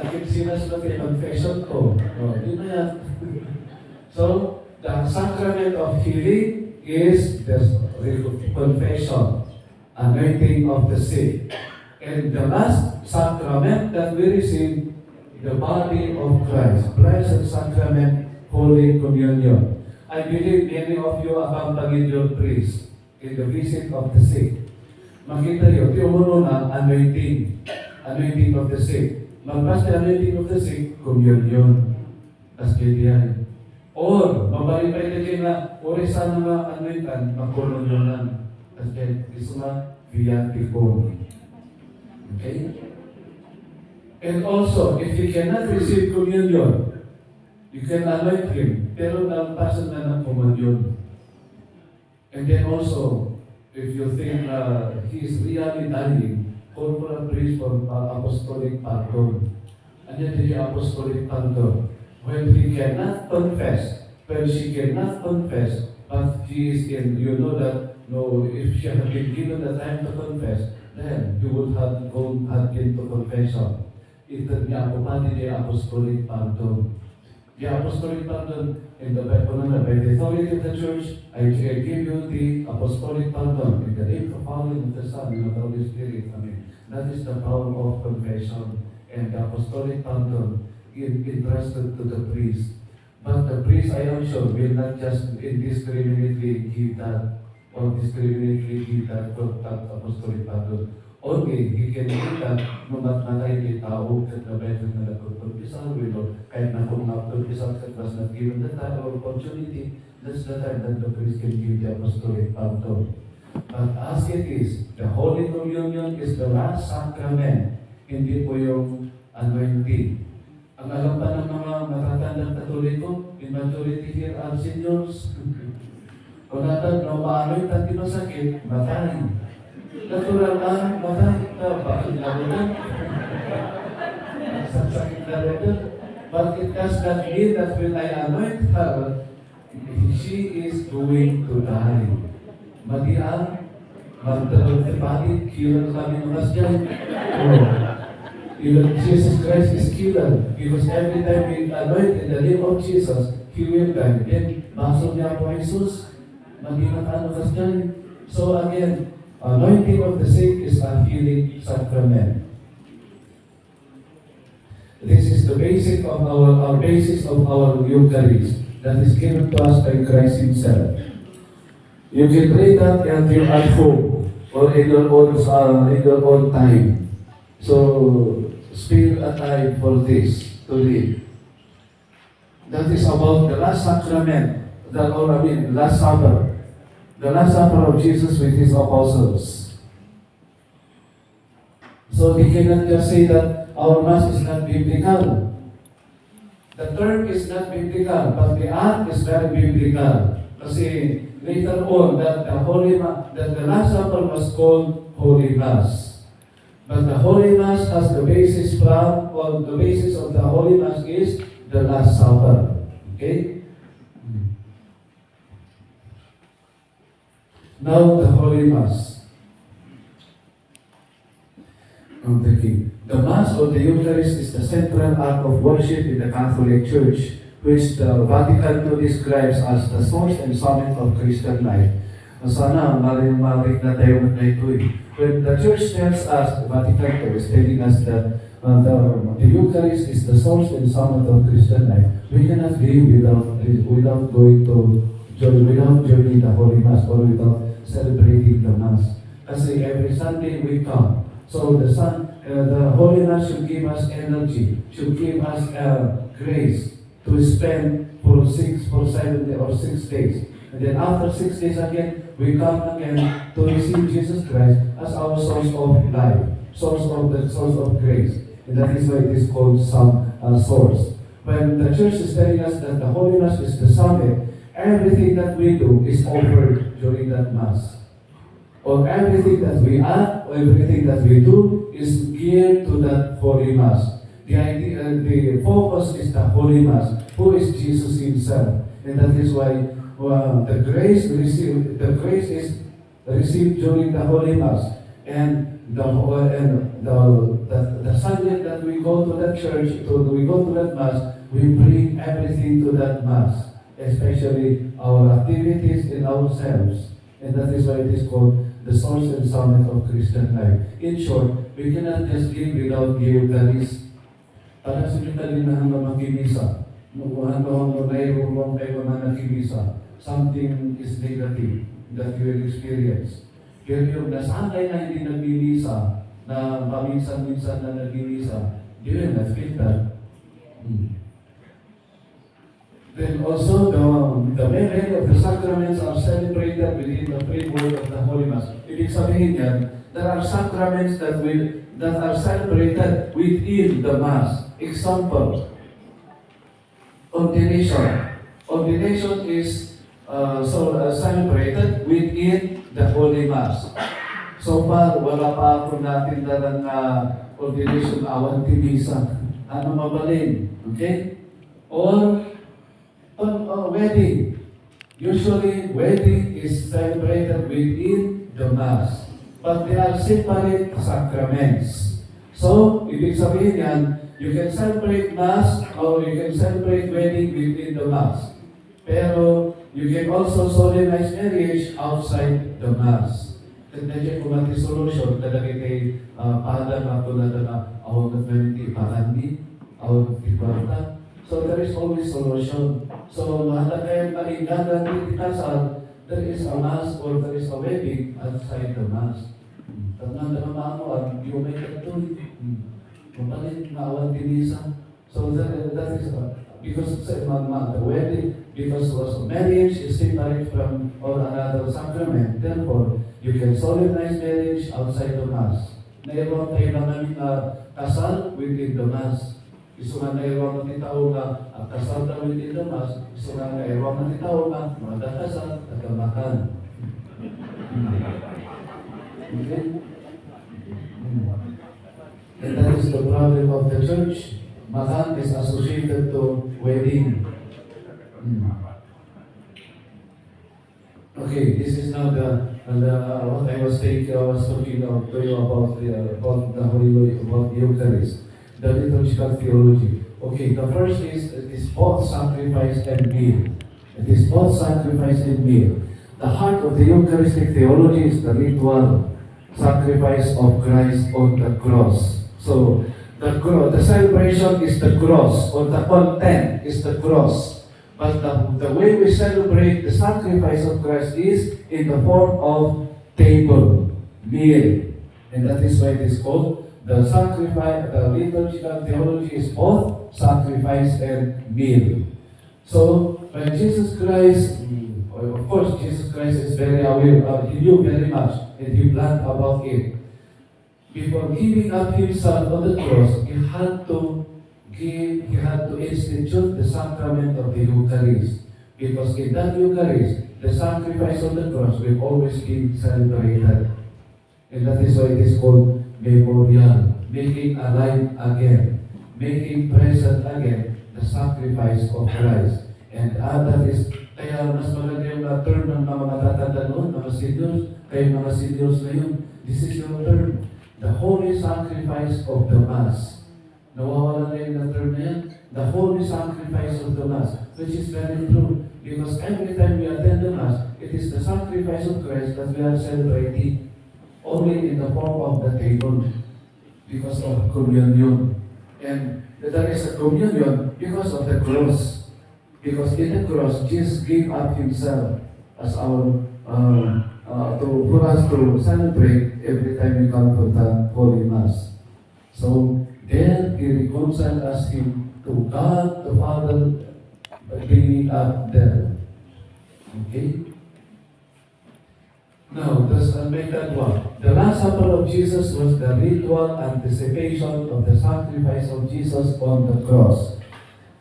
Kinsinas na confession ko. Di na yan. So, the sacrament of healing is the confession, anointing of the sick. And the last sacrament that we receive, the body of Christ, Blessed Sacrament, Holy Communion. I believe many of you accompanied your priest in the visit of the sick. Makita yun, yung na anointing of the sick. Magpas na anointing of the sick, communion. As kaya or, mabalipay na kayo na, ori sana nga anointan, magkommunyonan. As kaya, iso nga, viaticum. Okay? And also, if you cannot receive communion, you can anoint him, pero nagpasan na ng communion. And then also, if you think he is really dying, call for a priest for apostolic pardon. And then the apostolic pardon. When he cannot confess, when she cannot confess, but he is in, you know that, no, if she had been given the time to confess, then you would have gone again to confession. Ito niya ako pa ni apostolic pardon. The apostolic pardon in the Bible, by the authority of the church, I give you the apostolic pardon in the name of the Father, and the Son, and of the Holy Spirit. Amen. That is the power of confession and the apostolic pardon. entrusted to the priest. But the priest, I am sure, will not just indiscriminately give that or discriminately give that for that apostolic ballot. Only, he can do that no matmatay kay tao at the better na nagpagpagpisal with Lord. Kahit na kung nagpagpisal ka was not given the time or opportunity, that's the time that the priest can give the apostolic ballot. But as it is, the Holy Communion is the last sacrament, hindi po yung anointing. Ang alam pa ng mga matatandang Katoliko, in majority here are seniors. Kung natin, no, maanoy tayo masakit, matay. Natural ang matay na, bakit naroon? Sakit naroon. But it does not mean that when I anoint her, she is going to die. Mati ang magdalagpapatid, killer kami ng masjid. Even Jesus Christ is killer because every time we anoint in the name of Jesus, He will die. Then, masok niya po Jesus, maging ano masjid. So again, anointing of the sick is a healing sacrament. This is the basic of our basis of our Eucharist that is given to us by Christ Himself. You can pray that at home or in your own time. So spare a time for this to live. That is about the last sacrament, last supper. The last supper of Jesus with His apostles. So they cannot just say that our Mass is not biblical. The term is not biblical, but the act is very biblical. Kasi later on, that the Last Supper was called Holy Mass. But the Holy Mass has the basis the basis of the Holy Mass is the Last Supper. Okay? Now the Holy Mass of the King. The Mass or the Eucharist is the central act of worship in the Catholic Church, which the Vatican II describes as the source and summit of Christian life. Sana maring na tayo na ito eh. When the Church tells us, the Vatican II is telling us that the Eucharist is the source and summit of Christian life, we cannot live without joining the Holy Mass or without celebrating the Mass. Kasi every Sunday we come. So the Holy Mass should give us energy, should give us grace to spend for 7 or 6 days. And then after 6 days again, we come again to receive Jesus Christ as our source of life, source of grace. And that is why it is called some source. When the Church is telling us that the Holy Mass is the summit, everything that we do is offered during that Mass. Or everything that we act, or everything that we do is geared to that Holy Mass. The focus is the Holy Mass, who is Jesus Himself. And that is why the grace is received during the Holy Mass. And the Sunday that we go to that church, we go to that Mass, we bring everything to that Mass, especially our activities and ourselves. And that is why it is called the source and summit of Christian life. In short, we cannot just live without the Eucharist. Para sa kita din na hanggang makimisa, hanggang mayroon kayo na nakimisa, something is negative that you will experience. Pero yung nasanay na hindi nagmimisa, na paminsan-minsan na nagmimisa, you will not feel that. Then also, the memory of the sacraments are celebrated within the framework of the Holy Mass. Ibig sabihin yan, there are sacraments that are celebrated within the Mass. Example, ordination. Ordination is celebrated within the Holy Mass. So far, wala pa ako natin dalang ordination awan timisa. Ano mabalin? Okay? Or wedding. Usually, wedding is celebrated within the Mass. But they are separate sacraments. So, ibig sabihin yan, you can celebrate Mass or you can celebrate wedding within the Mass. Pero, you can also solemnize marriage outside the Mass. Kaya kung natin solution, talaga kay pahalan na tulad na awag at meron kay pakandi, out the kwarta. So there is always solution. So mahalaga kayo paingganan di kasal, there is a mass or there is a wedding outside the mass. Tanang na maamuan, you may katuloy. Mapalit na awan tinisa. So that is because the wedding, because was marriage is separate from all another sacrament. Therefore, you can solemnize marriage outside the mass. Nairoon tayo naman kasal within the mass. Isu nga nairoon natin tao na kasal na within the mass. Isu nga nairoon natin tao na mga kasal at kamakan. Okay? And that is the problem of the church. Makan is associated to wedding. Okay, this is now what I was talking to you about the Holy about the Eucharist, the liturgical theology. Okay, the first is both sacrifice and meal. It is both sacrifice and meal. The heart of the Eucharistic theology is the ritual sacrifice of Christ on the cross. So the celebration is the cross, or the content is the cross. But the way we celebrate the sacrifice of Christ is in the form of table, meal. And that is why it is called the sacrifice. The liturgical theology is both sacrifice and meal. So when Jesus Christ, of course Jesus Christ is very aware, he knew very much and he planned about it. Before giving up himself on the cross, he had to institute the sacrament of the Eucharist. Because in that Eucharist, the sacrifice on the cross will always be celebrated. And that is why it is called memorial, making alive again, making present again the sacrifice of Christ. And that is, kaya mas maganda yung term ng mga matatanda noon, mga seniors, kayo mga seniors na yun, this is your term. The holy sacrifice of the Mass. Nawawala na yung term na yan. The holy sacrifice of the Mass, which is very true. Because every time we attend the Mass, it is the sacrifice of Christ that we are celebrating only in the form of the table because of communion. And there is a communion because of the cross. Because in the cross, Jesus gave up himself as our for us to celebrate every time we come to the Holy Mass. So there he reconciled us to God the Father, bringing up there. Okay? Now, let's make that one. The Last Supper of Jesus was the ritual anticipation of the sacrifice of Jesus on the cross.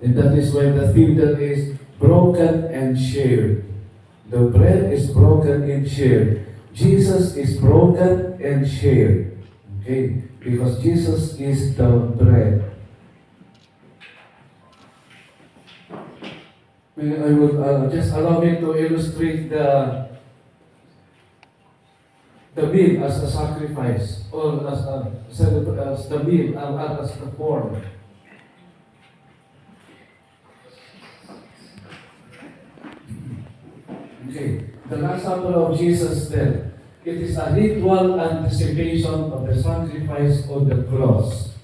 And that is why the theme that is broken and shared. The bread is broken and shared. Jesus is broken and shared. Okay? Because Jesus is the bread. I would just allow me to illustrate the meal as a sacrifice, or as the meal as the form. Okay, the Last Supper of Jesus then, it is a ritual anticipation of the sacrifice on the cross.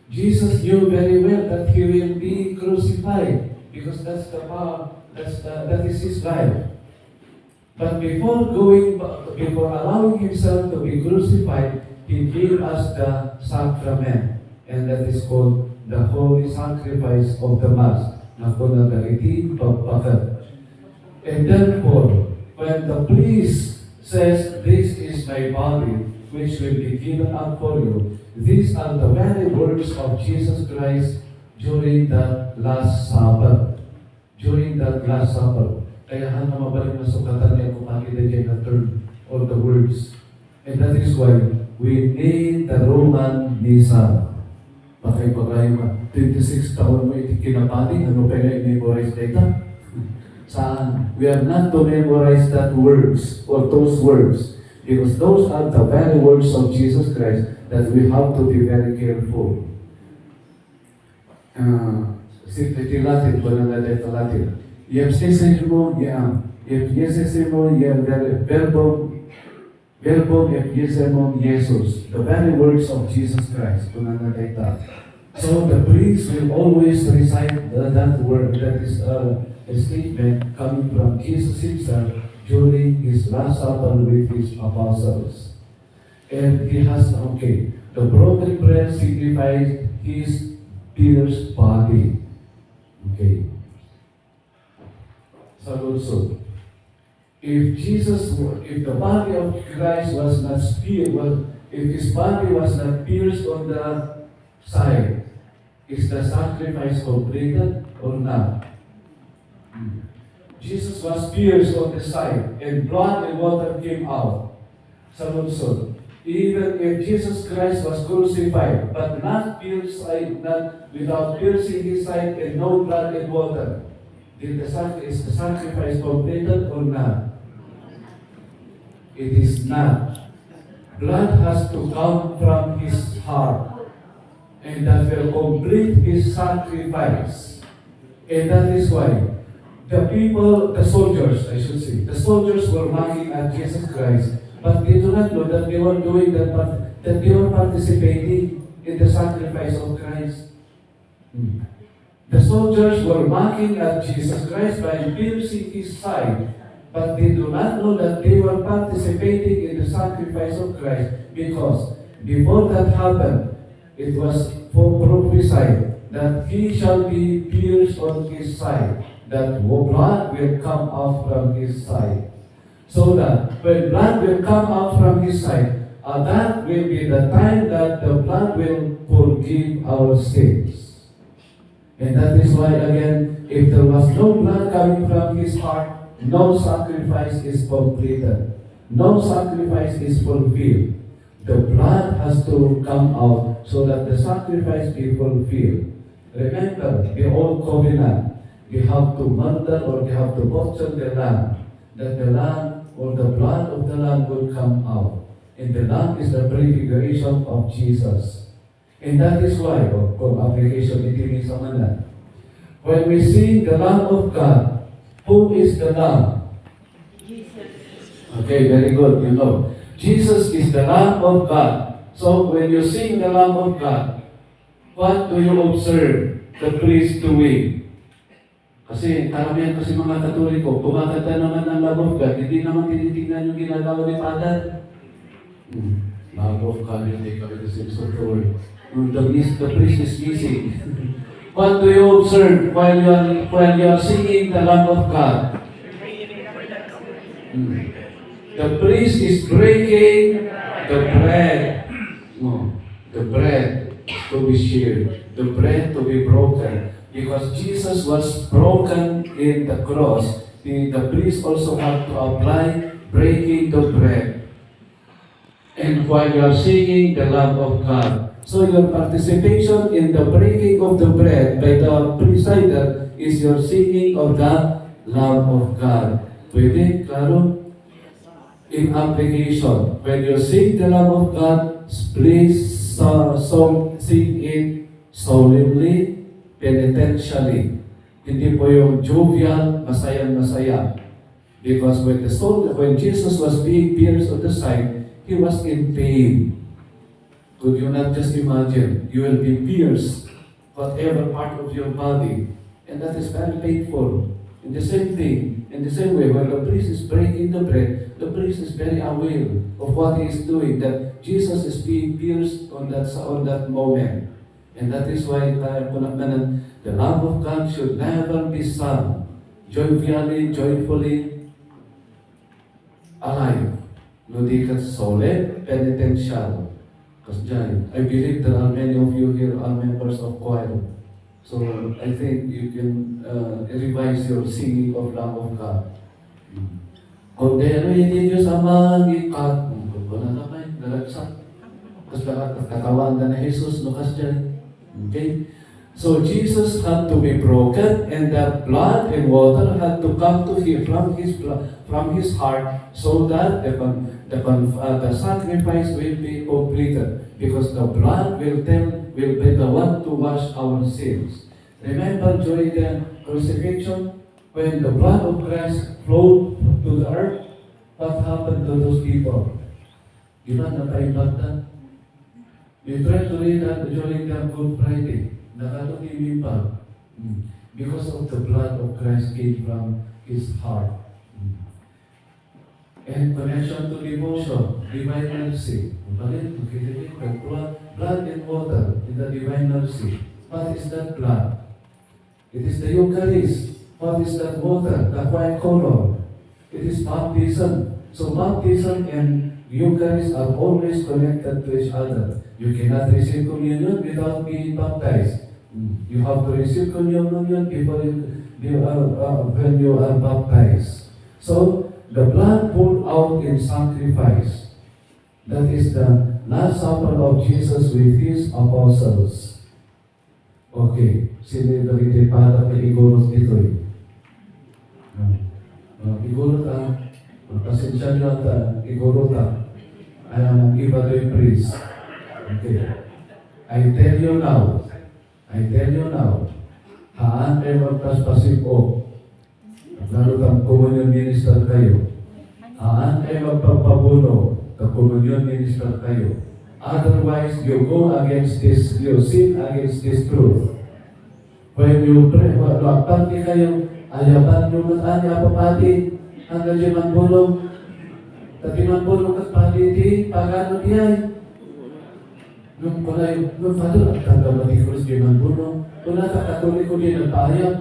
Jesus knew very well that he will be crucified because that is his life. But before allowing himself to be crucified, he gave us the sacrament, and that is called the holy sacrifice of the Mass. And therefore, when the priest says, "This is my body, which will be given up for you," these are the very words of Jesus Christ during the Last Supper. During that Last Supper. Kaya hana mabalik na sukatan niya kung makita dyan na term or the words. And that is why we need the Roman Missa. Pagkay 26 taon mo iti kinapati, ano pa nga i-memorize data? Saan? We are not to memorize that words or those words because those are the very words of Jesus Christ that we have to be very careful. Iti Latin, wala na dito Latin. Iepsesimo, iepsesimo, verbum iepsesimo Jesus. The very words of Jesus Christ. Wala na dito. So the priest will always recite that word, that is a statement coming from Jesus himself during his last supper with his apostles. And he has, okay, the broken bread signifies his pierced body. Okay. So also, if the body of Christ was not pierced, if his body was not pierced on the side, is the sacrifice completed or not? Jesus was pierced on the side, and blood and water came out. So even if Jesus Christ was crucified, but not pierced, not without piercing his side and no blood and water, is the sacrifice completed or not? It is not. Blood has to come from his heart, and that will complete his sacrifice. And that is why the soldiers, I should say, the soldiers were mocking at Jesus Christ, but they do not know that they were doing that, but that they were participating in the sacrifice of Christ. The soldiers were mocking at Jesus Christ by piercing his side, but they do not know that they were participating in the sacrifice of Christ, because before that happened, it was prophesied that he shall be pierced on his side, that blood will come out from his side. So that when blood will come out from his side, that will be the time that the blood will forgive our sins. And that is why, again, if there was no blood coming from his heart, no sacrifice is completed. No sacrifice is fulfilled. The blood has to come out so that the sacrifice be fulfilled. Remember, the old covenant, they have to murder or they have to butcher the lamb, that the lamb or the blood of the lamb will come out. And the lamb is the prefiguration of Jesus. And that is why, kung application iti sa manan, when we sing the Lamb of God, who is the Lamb? Okay, very good, you know. Jesus is the Lamb of God. So when you sing the Lamb of God, what do you observe the priest doing? Kasi karamihan kasi mga Katoliko, kumakanta naman ng Lamb of God, hindi naman tinitingnan yung ginagawa ni Father. Lamb of God, hindi kami kasi so forward. The priest is missing. What do you observe while you are singing the Lamb of God? The priest is breaking the bread. No, the bread to be shared, the bread to be broken. Because Jesus was broken in the cross, the priest also had to apply breaking the bread. And while you are singing the Lamb of God, so your participation in the breaking of the bread by the presider is your singing of the Lamb of God. Pwede? Klaro? In application, when you sing the Lamb of God, please sing it solemnly, penitentially. Hindi po yung jovial, masaya-masaya. Because when Jesus was being pierced on the side, he was in pain. Could you not just imagine? You will be pierced, whatever part of your body. And that is very painful. In the same thing, in the same way, when the priest is breaking the bread, the priest is very aware of what he is doing, that Jesus is being pierced on that moment. And that is why the Lamb of God should never be sung joyfully, alive. Nudikat solemn, penitential. Because I believe there are many of you here are members of choir. So I think you can revise your singing of Lamb of God. Kondero hindi Diyos amang ikat. Wala na kayo, nalagsak. Tapos kakawaan na Jesus, lukas dyan. Okay? So Jesus had to be broken, and that blood and water had to come to him from his heart, so that the sacrifice will be completed, because the blood will be the one to wash our sins. Remember during the crucifixion, when the blood of Christ flowed to the earth, what happened to those people? Di ba napaimbag na? We try to read that during the Good Friday. Nakatutimim pa. Because of the blood of Christ came from His heart. And connection to devotion, divine mercy. Balik, the blood and water in the divine mercy. What is that blood? It is the Eucharist. What is that water? The white color. It is baptism. So baptism and Eucharist are always connected to each other. You cannot receive communion without being baptized. You have to receive communion before when you are baptized. So the blood poured out in sacrifice. That is the Last Supper of Jesus with His apostles. Okay, sino yung para kay Igorot dito eh? Igorot pasensya nyo at Igorot I am an Ibadoy priest. Okay. I tell you now, haan kayo magpaspasip o, lalo kang communion minister kayo, haan kayo magpapabuno, communion minister kayo. Otherwise, you go against this, you sin against this truth. When you pray, pati kayo, ayaban nyo matanya papati, hanggang di manbulong, tati manbulong at pati di, pagano diyan. Nung Father, at kagabati ko di manbulong, kung nakakatuloy ko din ang pahayag.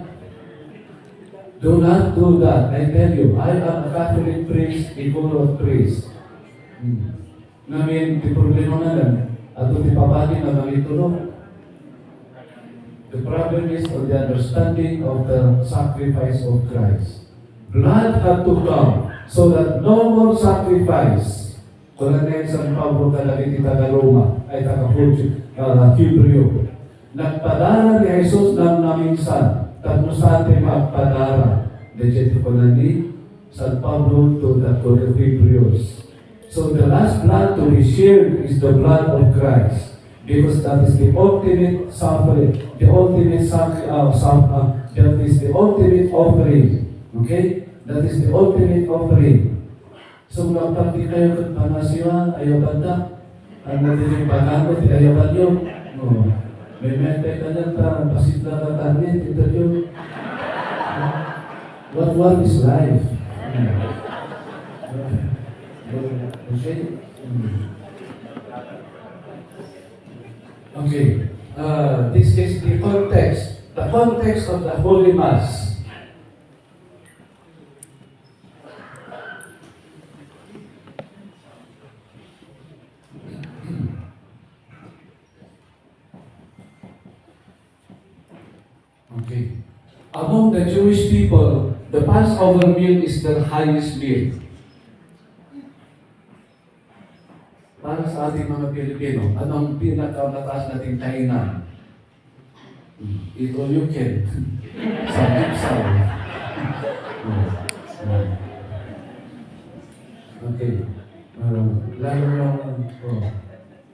Do not do that, I tell you, I am a Catholic priest, Igorot priest. Namin, di problema na lang, at di papati na malitulong. The problem is on the understanding of the sacrifice of Christ. Blood had to come so that no more sacrifice. Kung na yung San Pablo kalagay taga Roma, ay taga Hebreo. Nagpadara ni Jesus ng naming San, tapno sa ating magpadara. Legit ko na ni San Pablo to the Hebrews. So the last blood to be shared is the blood of Christ. Because that is the ultimate suffering, the ultimate that is the ultimate offering. Okay? That is the ultimate offering. So magpapti kayo kung panasiwa, ayaw banda. Ang natiling pagano, ayaw nyo. May mente ka na pasit na katanit, ito yun. What is life? Okay? Okay. This is the context. The context of the Holy Mass. Okay. Among the Jewish people, the Passover meal is their highest meal. Para sa ating mga Pilipino, anong pinakamataas nating kainan? Ito you can. Sa gipsaw. Okay.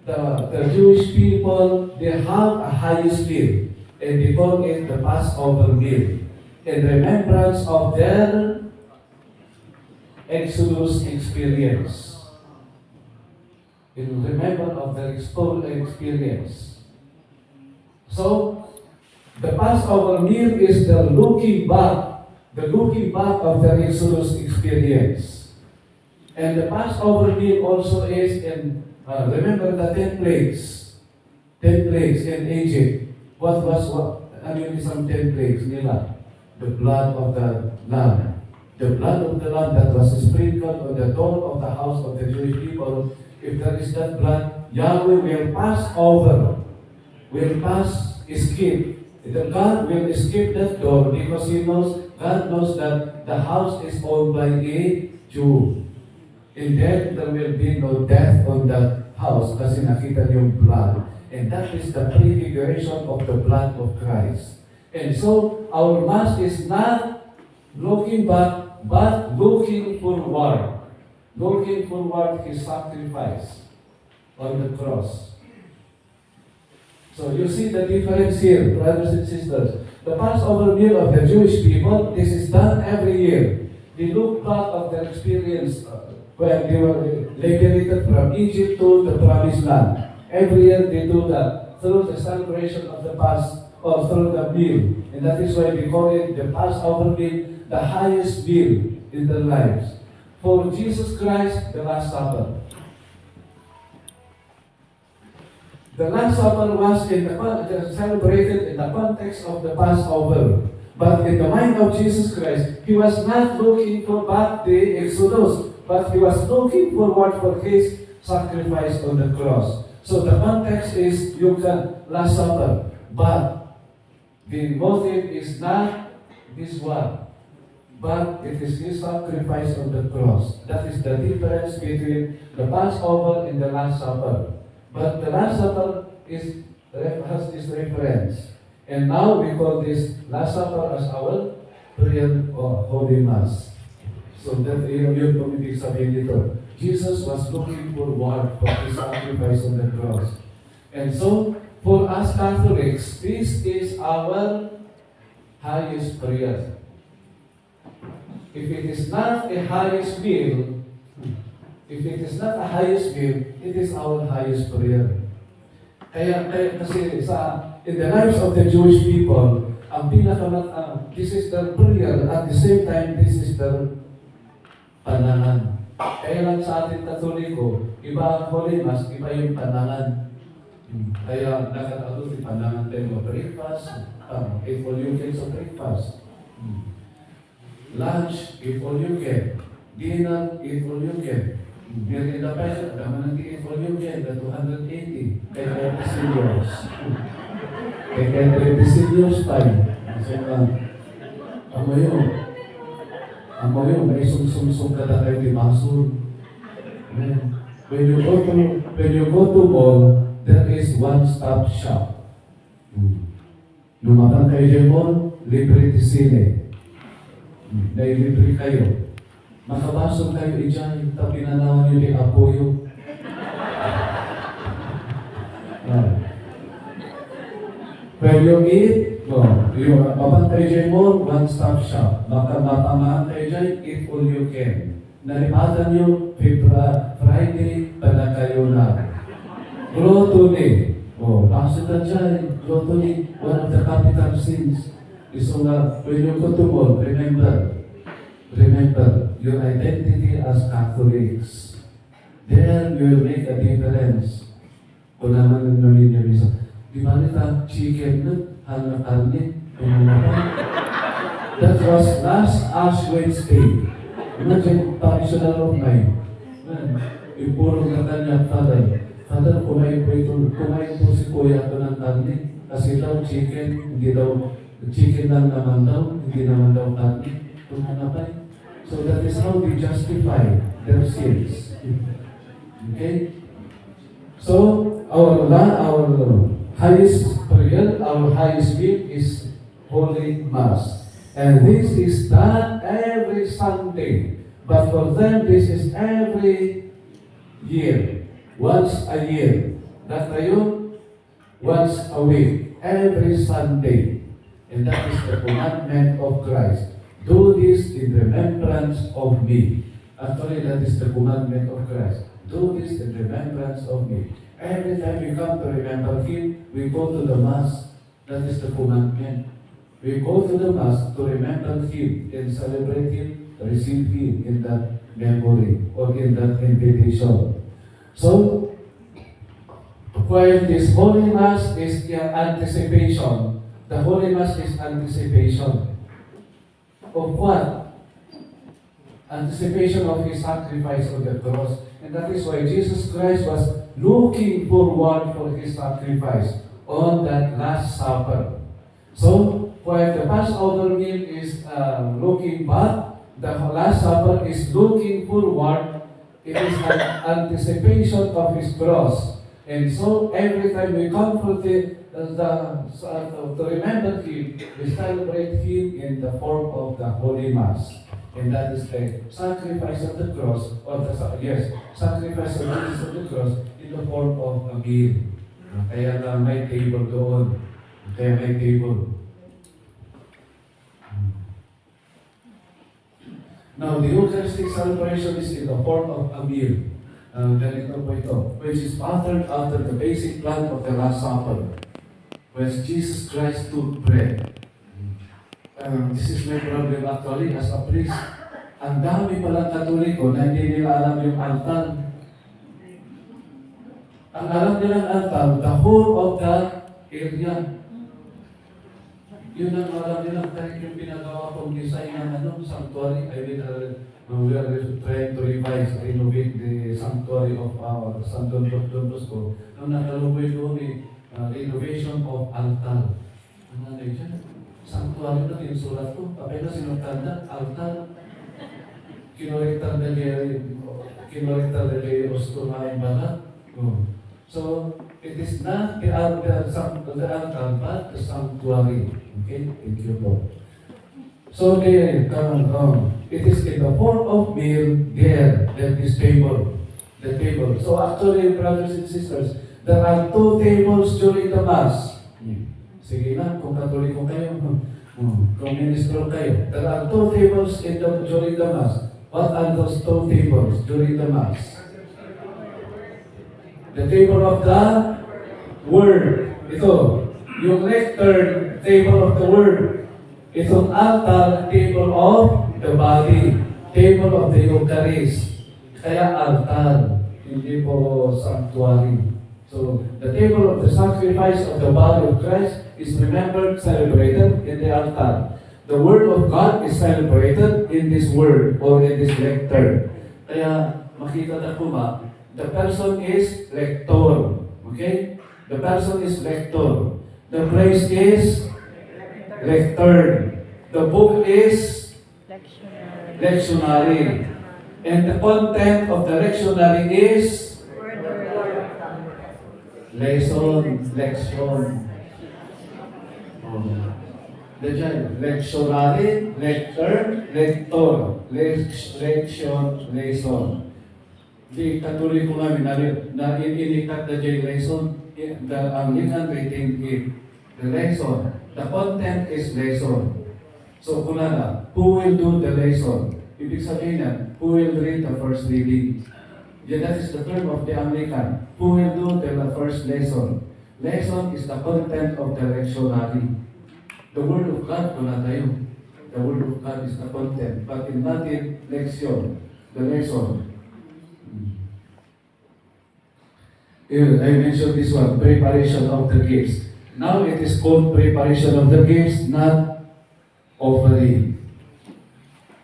The Jewish people, they have a highest meal. And they call it the Passover meal. In remembrance of their Exodus experience. In remembrance of their experience. So, the Passover meal is the looking back of their Exodus experience. And the Passover meal also is in, remember the 10 plagues in Egypt. What? Ano yung isang 10 plagues nila? The blood of the Lamb. The blood of the Lamb that was sprinkled on the door of the house of the Jewish people. If there is that blood, Yahweh will pass over, escape. God will escape that door because God knows that the house is owned by a Jew. And then there will be no death on that house kasi nakita yung blood. And that is the prefiguration of the blood of Christ. And so, our Mass is not looking back, but looking forward. Looking forward His sacrifice on the cross. So, you see the difference here, brothers and sisters. The Passover meal of the Jewish people, this is done every year. They look back of their experience when they were liberated from Egypt to the Promised Land. Every year they do that through the celebration of the Pasch or through the meal. And that is why we call it the Passover meal, the highest meal in their lives. For Jesus Christ, the Last Supper. The Last Supper was celebrated in the context of the Passover. But in the mind of Jesus Christ, He was not looking for back the Exodus, but He was looking forward for His sacrifice on the cross. So the context is Last Supper. But the motive is not this one, but it is His sacrifice on the cross. That is the difference between the Passover and the Last Supper. But the Last Supper has this reference. And now we call this Last Supper as our prayer or Holy Mass. So that yun po ibig sabihin dito. Jesus was looking forward for His sacrifice on the cross. And so, for us Catholics, this is our highest prayer. If it is not a highest meal, it is our highest prayer. Kasi in the lives of the Jewish people, this is their prayer, at the same time, this is their panangan. Kaya lang sa ating Katoliko, iba ang Holy Mass, iba yung panangan. Kaya nakatalo yung panangan tayo breakfast, if all you can sa breakfast. Lunch, if all you can. Dinner, if all you can. Merienda pa, naman ng if all you can, the 280. Kaya seniors. Kaya seniors tayo. Kasi ang mayo, may sum-sum ka na kayo di masul. When you go to mall, there is one-stop shop. Lumatang kayo dyan mall, libre di sine. Nailibre kayo. Makabasok kayo dyan, tapi nanawan nyo di apoyo. When you eat, yung mabantay dyan mo, one-stop shop. Baka matamaan kayo dyan, eat all you can. Nalipatan nyo, Friday, pala kayo na. Gluttony. Pasok na dyan, gluttony, one of the capital sins. So when you go to mall, remember your identity as Catholics. There you will make a difference. Kung naman nung ninyo isa, di ba nita chicken na, hanggang karne, that was last Ash Wednesday. Imagine, traditional of mine. Ipurong na kanya, Father, kumain po si Kuya ito ng karne. Kasi daw chicken, hindi daw, chicken lang naman daw, hindi naman daw karne. Tumanapay. So that is how they justify their sins. Okay? So, our highest prayer, our highest meal is Holy Mass. And this is done every Sunday. But for them, this is every year. Once a year. Not kayo, once a week. Every Sunday. And that is the commandment of Christ. Do this in remembrance of me. Actually, that is the commandment of Christ. Do this in remembrance of me. Every time we come to remember Him, we go to the Mass. That is the commandment. We go to the Mass to remember Him and celebrate Him, receive Him in that memory or in that invitation. So, while this Holy Mass is anticipation, the Holy Mass is anticipation. Of what? Anticipation of His sacrifice on the cross. And that is why Jesus Christ was looking forward for His sacrifice on that Last Supper. So, while the Passover meal is looking back, the Last Supper is looking forward. It is an anticipation of His cross. And so, every time we come to remember Him, we celebrate Him in the form of the Holy Mass. And that is the sacrifice of the cross, sacrifice of Jesus of the cross in the form of a meal. Kaya na may table doon. Kaya may table. Now, the Eucharistic celebration is in the form of a meal. ganito po ito, which is patterned after the basic plan of the Last Supper, when Jesus Christ took bread. This is my problem actually as a priest. Ang dami palang Katoliko na hindi nila alam yung altar. Ang alam nilang altar, the whole of that area. Yun ang alam nilang kahit yung pinagawa kong design ng sanctuary. I mean, we are trying to revise, renovate the sanctuary of our San Don Bosco. Nung nakaluboy doon renovation of altar. Ano na yun? Sanctuary na yung sulat ko. Kapag na sinutanda, altar. Kinorektar na kay Ostumahin Balat. So, it is not the altar, but the sanctuary. Okay? Thank you, Lord. So, it is in the form of meal there, this table. The table. So, actually, brothers and sisters, there are two tables during the Mass. Sige na, kung Katoliko kayo, kung ministro kayo. There are two tables during the Mass. What are those two tables during the Mass? The table of the Word. Ito, yung lectern, table of the Word. Itong altar, table of the body. Table of the Eucharist. Kaya altar, hindi po sanctuary. So, the table of the sacrifice of the body of Christ is remembered, celebrated in the altar. The Word of God is celebrated in this word or in this lectern. Kaya makita na po ba, the person is lector. Okay? The person is lector. The praise is lectern. The book is lectionary. And the content of the lectionary is lection. Diyan, lectionary, lectern, lector, lection, lesson. Di Katoliko namin na inikat na dyan lesson, ang handwriting is the lesson. The content is lesson. So, kunana, who will do the lesson? Ibig sabihin yan, who will read the first reading? Yeah, that is the term of the Anglican. Who will do the first lesson? Lesson is the content of the lectionary. The Word of God, wala tayo. The Word of God is the content. But in Latin, lection, the lesson. I mentioned this one, preparation of the gifts. Now it is called preparation of the gifts, not offering.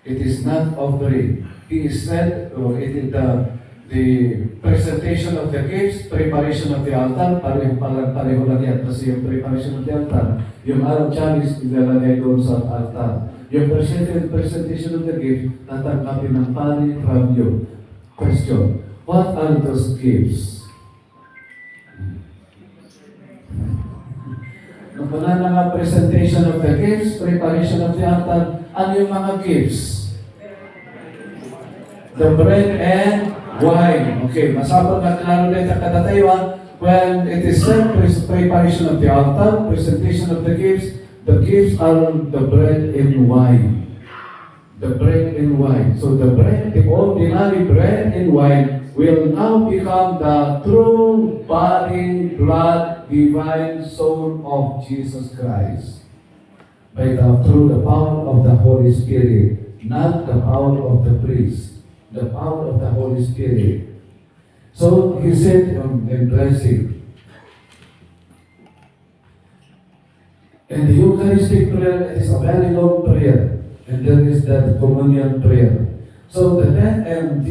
It is not offering. He is said, it is the presentation of the gifts, preparation of the altar, pareho lang yan. Kasi yung preparation of the altar, yung araw chalice, ilalagay doon sa altar. Yung presentation of the gift, tatanggapin ng pari from you. Question, what are those gifts? Nung wala na nga presentation of the gifts, preparation of the altar, ano yung mga gifts? The bread and wine. Okay, masabot na klaro na ito katataywan. When it is said preparation of the altar, presentation of the gifts are the bread and wine. The bread and wine. So the bread, the ordinary bread and wine will now become the true body, blood, divine soul of Jesus Christ. Through the power of the Holy Spirit, not the power of the priest. The power of the Holy Spirit. So he said in blessing. And the Eucharistic prayer is a very long prayer. And there is that communion prayer. So the death and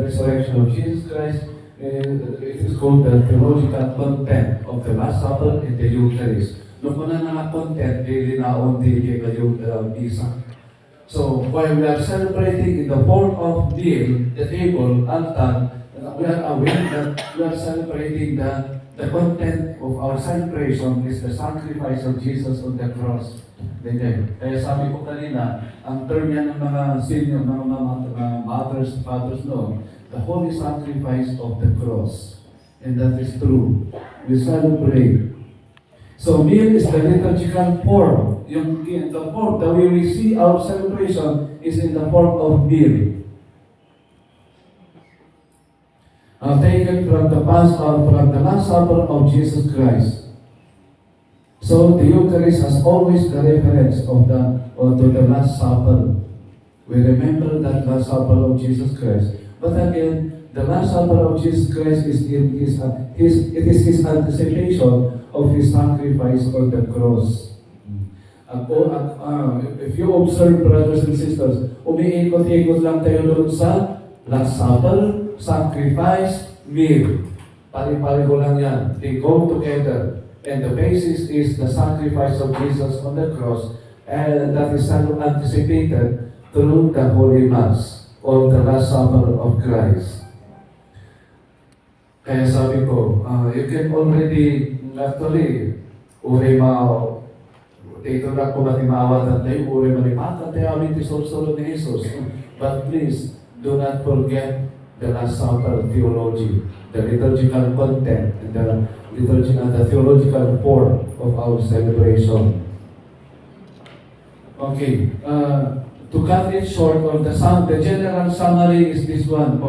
resurrection of Jesus Christ, it is called the theological content of the Last Supper and the Eucharist. Nung kuna na content, linaon di kayo isa. So, while we are celebrating in the form of meal, the table, altar, we are aware that we are celebrating the content of our celebration is the sacrifice of Jesus on the cross. Kaya sabi ko kanina, ang term yan ng mga senior, mga mothers, fathers, no, the holy sacrifice of the cross. And that is true. We celebrate. So, meal is the liturgical form. The form, the way we see our celebration is in the form of meal. taken from the from the Last Supper of Jesus Christ. So the Eucharist has always the reference of to the Last Supper. We remember that Last Supper of Jesus Christ. But again, the Last Supper of Jesus Christ is his anticipation of his sacrifice on the cross. If you observe, brothers and sisters, umiikot-ikot lang tayo doon sa Last Supper, sacrifice, meal. Pari-pareho lang yan. They go together. And the basis is the sacrifice of Jesus on the cross, and that is anticipated through the Holy Mass or the Last Supper of Christ. Kaya sabi ko, you can already, actually, uri mao, dito na ko matimawatan tayo, uri malimatan tayo, amin tisol-solo ni Jesus. But please, do not forget the Last Supper theology, the liturgical content, the theological form of our celebration. Okay, to cut it short, the general summary is this one.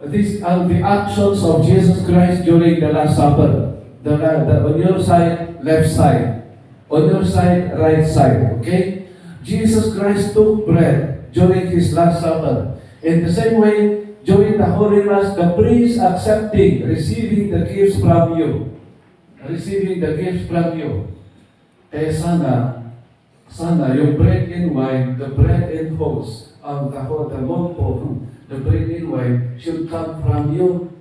These are the actions of Jesus Christ during the Last Supper. On your side, left side. On your side, right side. Okay? Jesus Christ took bread during his Last Supper. In the same way, during the Holy Mass, the priest receiving the gifts from you. Receiving the gifts from you. Kaya sana yung bread and wine, the bread and host of the mompo, the bread and wine should come from you.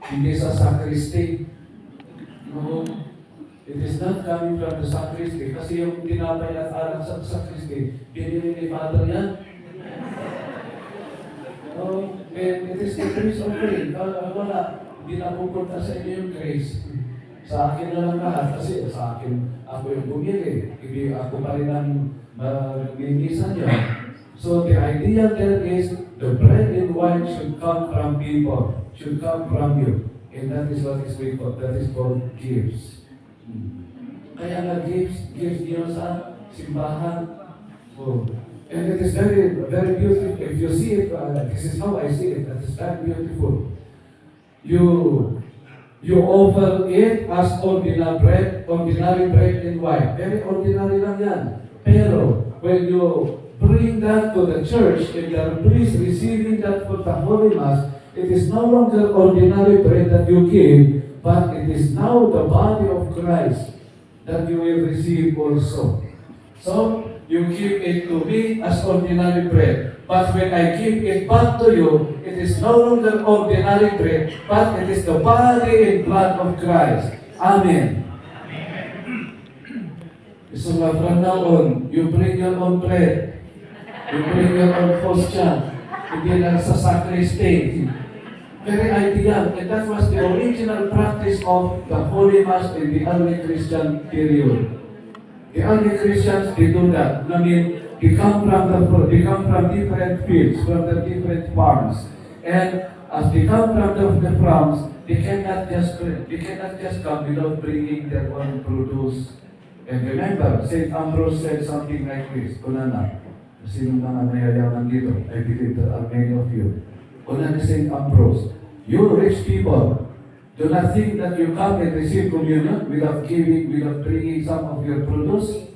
Hindi sa sacristy. No, it is not coming from the sacristy. Kasi yung tinapay at alak sa sacristy, binili ni Father yan. No, and it is the grace of faith. Wala, hindi na pupunta sa inyo yung grace. Sa akin na lang lahat, kasi sa akin, ako yung bumili. Hindi ako pa rin ang minimisan niya. So the idea there is, the bread and wine should come from people, should come from you. And that is what is called, gifts. Kaya nga gifts niyo sa simbahan. Oh. And it is very, very beautiful. If you see it, this is how I see it. It is very beautiful. You offer it as ordinary bread and wine. Very ordinary lang yan. Pero when you bring that to the church and the priest receiving that for the Holy Mass, it is no longer ordinary bread that you give, but it is now the body of Christ that you will receive also. So, you give it to me as ordinary bread. But when I give it back to you, it is no longer ordinary bread, but it is the body and blood of Christ. Amen. So from now on, you bring your own bread. You bring your own hostia. Hindi lang sa sacristy. Very ideal. And that was the original practice of the Holy Mass in the early Christian period. The early Christians, they do that. I mean, they come from different fields, from the different farms. And as they come from the farms, they cannot just come without bringing their own produce. And remember, St. Ambrose said something like this, Unana, sinong mga mayayaman dito? I believe there are many of you. Unana St. Ambrose, you rich people, do not think that you come and receive communion without bringing some of your produce.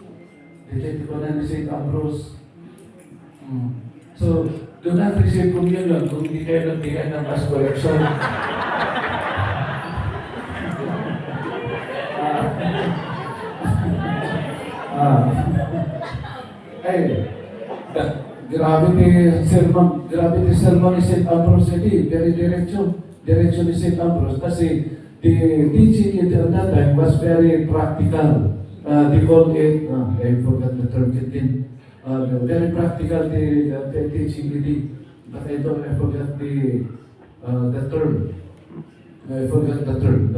Did ko na ni St. Ambrose? So, do not receive communion kung hindi kayo nagbigay ng mass collection. Grabe ni sermon ni St. Ambrose, very direction ni St. Ambrose, kasi the teaching at that time was very practical. They call it, I forgot the term again, very practical the teaching he did, but I forgot the term. I forgot the term,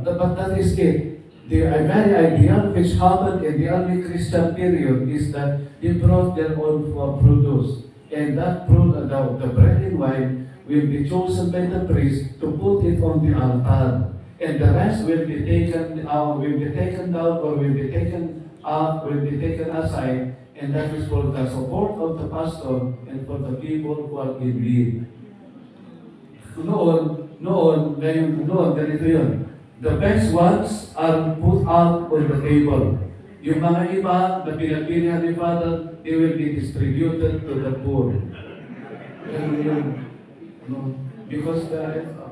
but that is it. The very ideal which happened in the early Christian period is that they brought their own produce, and that the bread and wine will be chosen by the priest to put it on the altar, and the rest will be taken down, or will be taken aside, and that is for the support of the pastor and for the people who are in need. Noon, ganito yun. The best ones are put out on the table. Yung mga iba na pinagpilihan ni Father, they will be distributed to the poor. Ganun yun. No? Because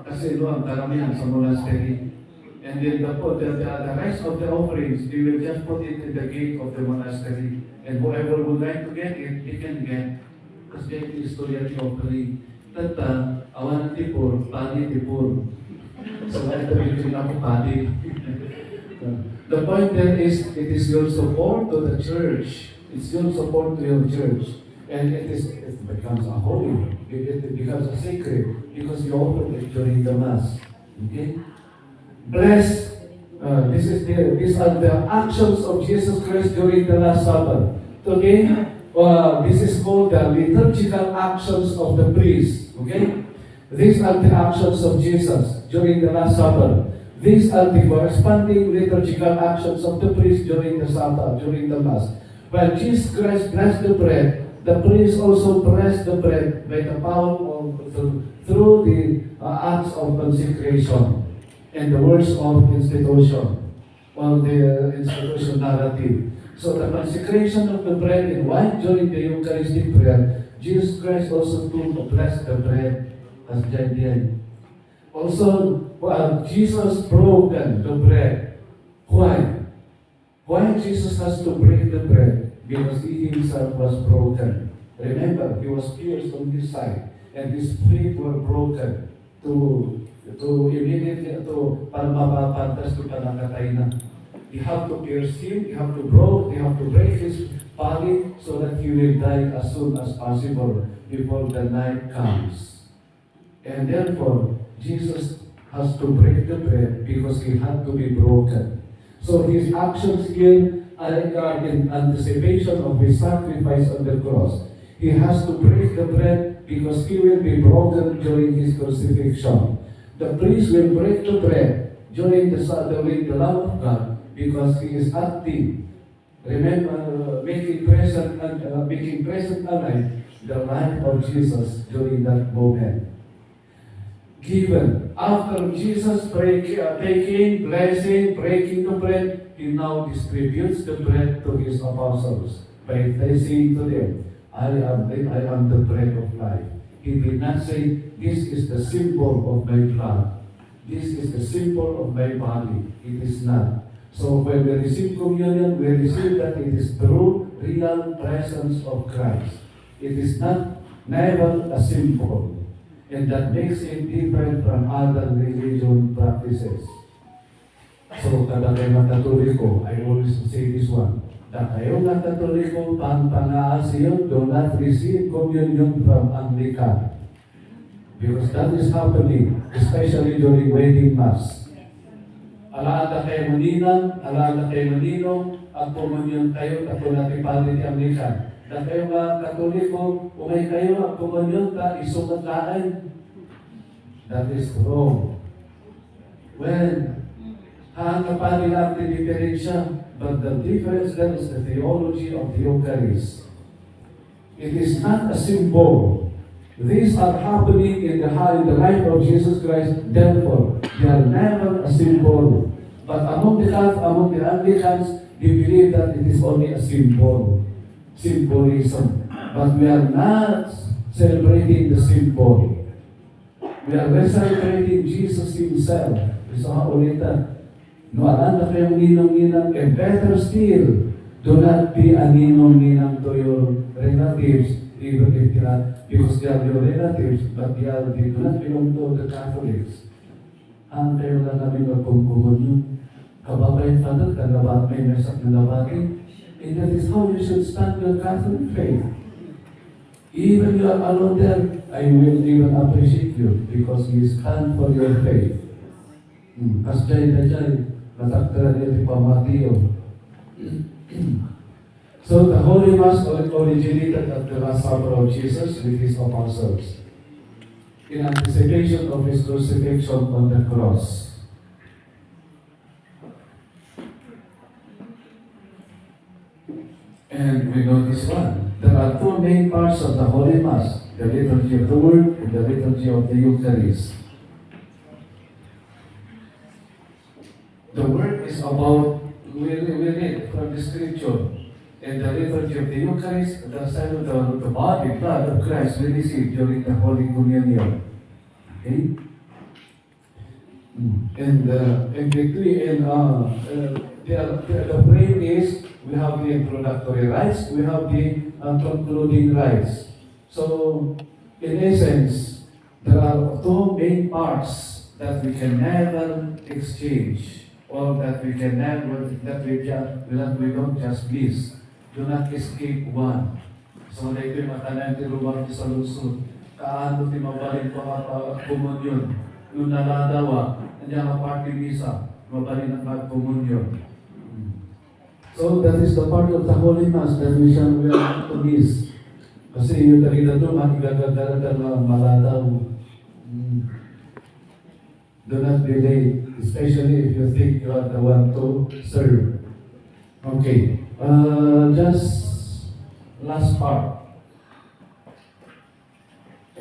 kasi ang karamihan sa monastery. And then the rest of the offerings, they will just put it in the gate of the monastery. And whoever would like to get it, he can get. Because that is to the offering. Tata, awan ng tipor, pali tipor. So ito yung ako pali. The point there is, it is your support to the church. It's your support to your church. And it becomes a holy. It becomes a sacred because you offer it during the Mass. Okay? Bless. These are the actions of Jesus Christ during the Last Supper. Okay? This is called the liturgical actions of the priest. Okay? These are the actions of Jesus during the Last Supper. These are the corresponding liturgical actions of the priest during the Supper, during the Mass. When Jesus Christ blessed the bread, the priest also blessed the bread by the power of through the acts of consecration and the words of institution, or the institution narrative. So the consecration of the bread and wine during the Eucharistic prayer, Jesus Christ also blessed the bread as did. Also, Jesus broken the bread. Why? Why Jesus has to break the bread? Because he himself was broken. Remember, he was pierced on his side, and his feet were broken to immediately para mapapantas to panakatay na. You have to pierce him, you have to break his body so that he will die as soon as possible before the night comes. And therefore, Jesus has to break the bread because he had to be broken. So his actions here are in anticipation of his sacrifice on the cross. He has to break the bread because he will be broken during his crucifixion. The priest will break the bread during the Lamb of God because he is active. Remember, making present alive the life of Jesus during that moment. Given after Jesus taking, blessing, breaking the bread, he now distributes the bread to his apostles by saying to them, I am the bread of life. He did not say, this is the symbol of my blood. This is the symbol of my body. It is not. So when we receive communion, we receive that it is true, real presence of Christ. It is never a symbol. And that makes it different from other religion practices. So, kada kayo ng Katoliko, I always say this one. That kayo ng Katoliko, pang-pangaasiyon, do not receive communion from Anglican. Because that is happening, especially during wedding Mass. Alaada kayo maninang, alaada kayo maninong, at communion kayo, at kung natin pali ni Anglican. Na kayo mga Katoliko, umay kayo, at communion ka, isukat lain. That is wrong. When hanggapan natin diferensya, but the difference there is the theology of the Eucharist. It is not a symbol. These are happening in the life of Jesus Christ. Therefore, they are never a symbol. But among the Anglicans, they believe that it is only a symbol, symbolism. But we are not celebrating the symbol. We are celebrating Jesus Himself. Isa nga ulitan. No, alam na kayong ninong-ninang, and better still, do not be a ninong-ninang to your relatives, even if they are, because they are your relatives, but they do not belong to the Catholics. Ang kayo lang namin magpungkungon yun. Kababayan Father, kagabat may mesak na labatin. And that is how you should stand your Catholic faith. Even you are alone there, I will even appreciate you because you stand for your faith. Kasjay na jay, natakta niya di Pamatiyo. So the Holy Mass originated at the Last Supper of Jesus with His apostles in anticipation of His crucifixion on the cross. And we know this one. There are two main parts of the Holy Mass. the liturgy of the Word, and the liturgy of the Eucharist. The Word is about, we read from the Scripture, and the liturgy of the Eucharist, the sign of the body, blood of Christ we receive during the Holy Communion. Okay? And the frame is, we have the introductory rites, we have the concluding rites. So, in essence, there are two main parts that we can never exchange, or that we can never, that we don't just miss. Do not escape one. So, like yung matanan ti Rumar ti sa lusod, kaano ti mabalin pa komunyon, yung naladawa, nandiyan ka party misa, mabalin ang pag-komunyon. So, that is the part of the Holy Mass that we are not to miss. Kasi yung darida doon, ang igagagaragan na maladaw. Do not be late, especially if you think you are the one to serve. Okay. Just last part.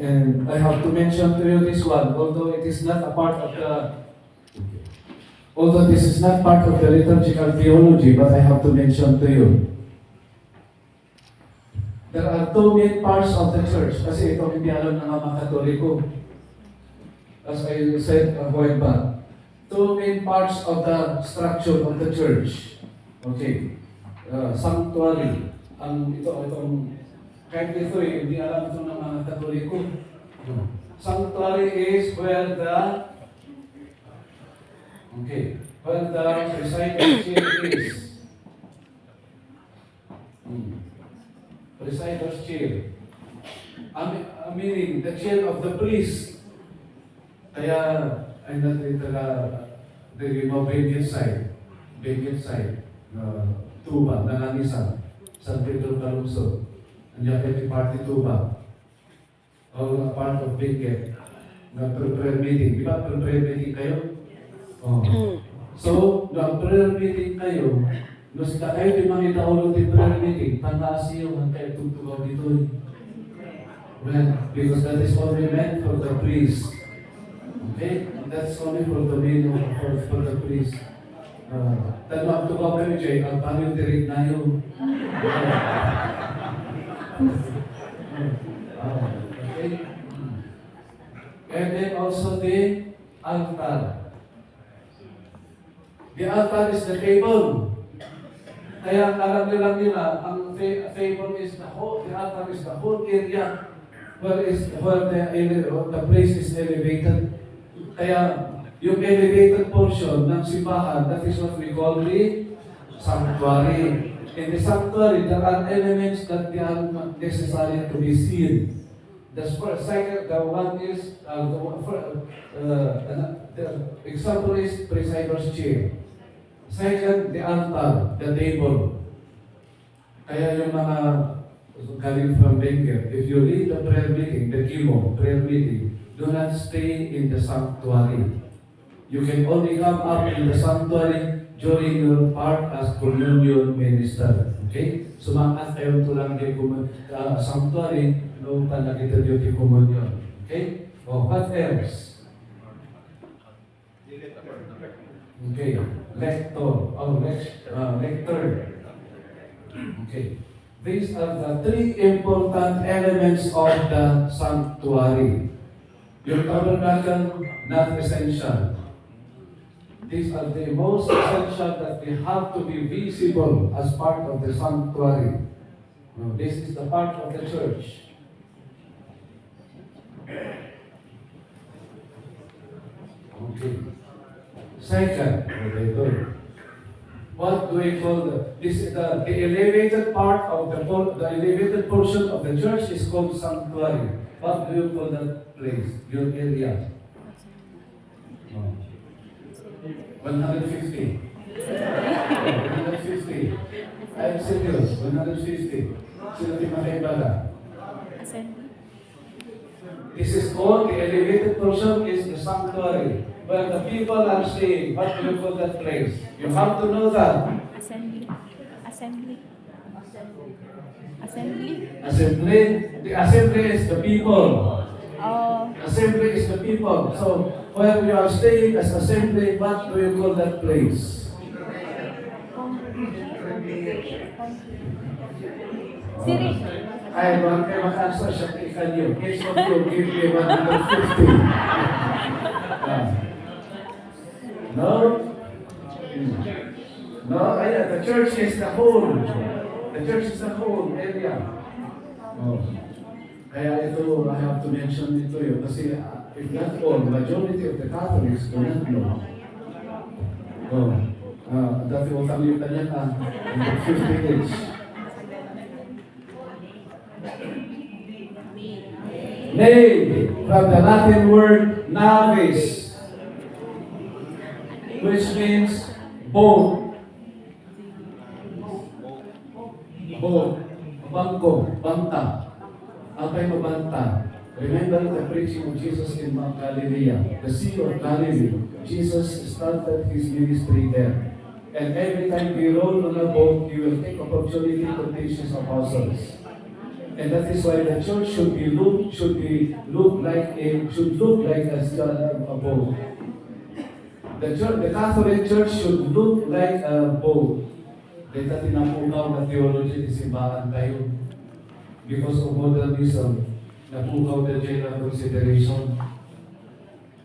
And I have to mention to you this one, although it is not a part of although this is not part of the liturgical theology, but I have to mention to you. There are two main parts of the church. Kasi ito hindi alam ng mga Katoliko. As I said a while back. Two main parts of the structure of the church. Okay. Sanctuary. Kahit ito hindi alam ito ng mga Katoliko. Sanctuary is where the presider's chair is. Presider's chair. Meaning the chair of the priest. Kaya ay natin the Benguet side. Tuba, Nanganisan, San Pedro Calungsod, nandiyan kayo party Tuba, all part of Benguet, prayer meeting. Di ba prayer meeting kayo? Oh. So, prayer meeting kayo, nus ka kayo di mga itaulog di prayer meeting, pangasiyo ang kayo tutugaw dito. Well, because that is only meant for the priest. Okay? That's only for the for the priest. Tanong to ka kayo, Jay, ang paano tirig na yun? Okay? And then also the altar. The altar is the table. Kaya alam nila, ang table is the altar is the whole area where the place is elevated. Kaya yung elevated portion ng simbahan, that is what we call the sanctuary. In the sanctuary, there are elements that they are not necessary to be seen. The one is, the example is presider's chair. Second, the altar, the table. Kaya yung mga galing from Benguet, if you lead the prayer meeting, the chemo, prayer meeting, do not stay in the sanctuary. You can only come up in the sanctuary during your part as communion minister. Okay? Sumakat kayo tulang di sanctuary noong panakita niyo di communion. Okay? What else? Okay. Lector. Okay. These are the three important elements of the sanctuary. Your tabernacle, not essential. These are the most essential that they have to be visible as part of the sanctuary. Now, this is the part of the church. Okay. Second, what do we call the elevated part of the elevated portion of the church is called sanctuary. What do you call that place? Your area? 150. 150. I'm serious. 150. Sila di makaibala. This is called the elevated portion is the sanctuary. Where the people are staying. What do you call that place? You have to know that. Assembly. Assembly. Assembly. The assembly is the people. Oh, Assembly is the people. So, where you are staying as assembly, what do you call that place? Siri. Ay, baka kayo maka-answer siya kay kanyo. Each of you give me 150. No? No, ayan, the church is the whole. The church is the whole area. Oh. Kaya ito, I have to mention ito yun. Kasi if not all, the majority of the Catholics do not know. Oh. Dati utang yung kanya ka, 50 each. Nave, from the Latin word navis, which means boat. Boat, bangko, banta. Apay mabanta. Remember the preaching of Jesus in Mount Galilee, the Sea of Galilee. Jesus started his ministry there. And every time he rode on a boat, he will take opportunity to teach his apostles. And that is why the church should look like a boat. The Catholic Church should look like a boat. Dito tinapukaw na theology ni simbahan tayo. Because of modernism, napukaw na general consideration.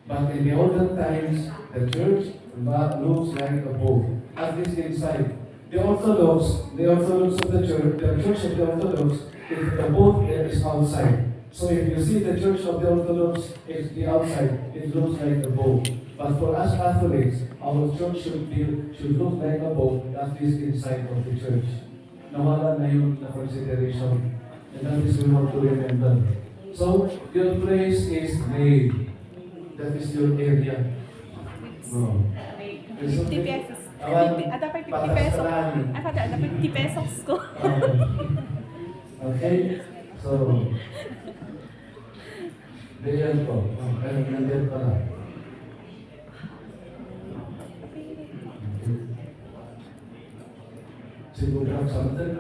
But in the olden times, the church looks like a boat. At least inside. The Orthodox of the church of the Orthodox, the boat is outside. So if you see the church of the Orthodox, it's the outside, it looks like a boat. But for us Catholics, our church should look like a boat, at least inside of the church. Nawala na yun na consideration. And that is we want to remember. So, your place is made. That is your area. Oh. 50 pesos. Awan, Ata pa 50 patas pesos. ka lang. Ay, pati ata 50 pesos ko. Okay? So, diyan po. Pero nandiyan pala. Siguro something.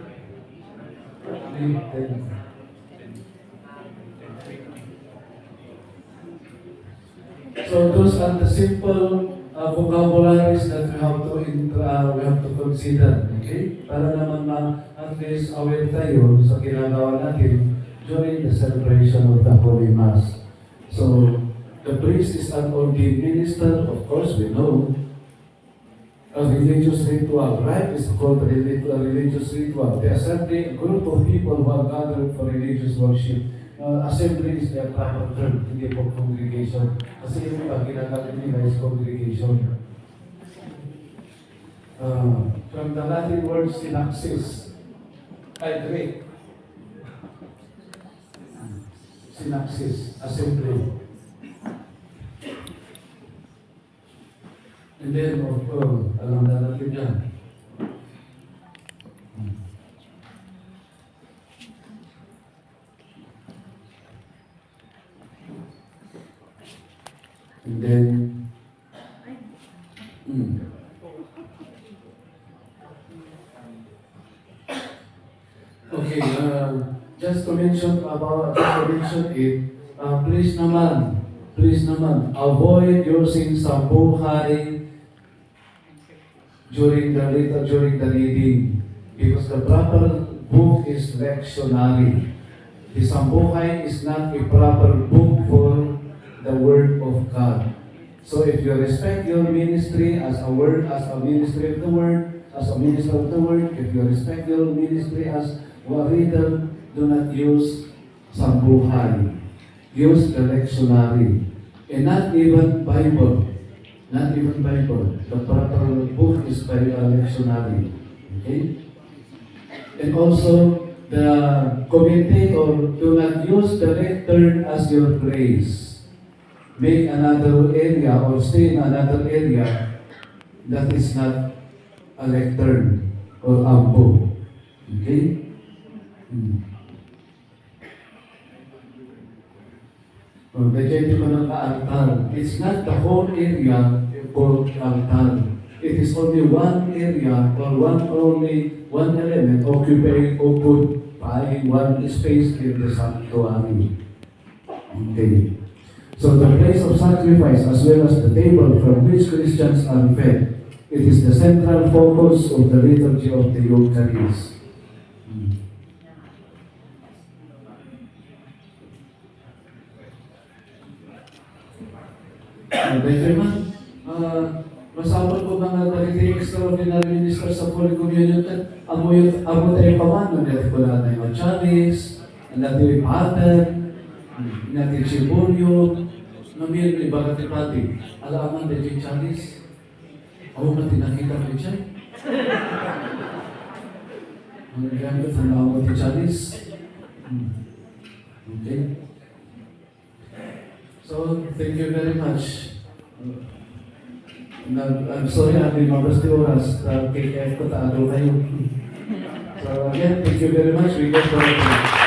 So those are the simple vocabularies that we have to consider, okay? Para naman at least aware tayo sa ginagawa natin during the celebration of the Holy Mass. So the priest is an ordained minister, of course we know. A religious ritual, right? It's called a religious ritual. The assembly, a group of people who are gathered for religious worship. Assembly is the proper term, hindi po congregation. Kasi yung iba, ginagamit nila is congregation. From the Latin word synaxis, I agree. Synaxis, assembly. And then, of course, alam na natin yan. And then, okay, just to mention it, please naman, avoid using sambuhay during the reading, because the proper book is lectionary. The sambuhay is not a proper book for the Word of God. So if you respect your ministry as a ministry of the Word, as a minister of the Word, if you respect your ministry as a reader, do not use sambuhay. Use the lectionary. And not even Bible. Not even Bible. The proper book is by a lectionary. Okay? And also, the commentator, do not use the lectern as your place. Make another area or stay in another area that is not a lectern or ambo. Okay? Medyo ko ng altar. It's not the whole area called altar. It is only one area or only one element occupied occupying one space in the sanctuary. Okay. So the place of sacrifice as well as the table from which Christians are fed, it is the central focus of the liturgy of the Eucharist. Benjamin, masabot ko mga dagiti extraordinary minister sa Holy Communion at amo tayo pamano natin ko na tayo ang chalice, natin yung pattern, natin yung sibulyo, namir ni Bagati Pati, alaman natin yung chalice. Ako ba tinakita ko siya? Ang gamit ang awat yung chalice. Okay. So, thank you very much. I'm sorry, hindi mabas di oras. KKF ko taado kayo. So again, thank you very much. We go for it.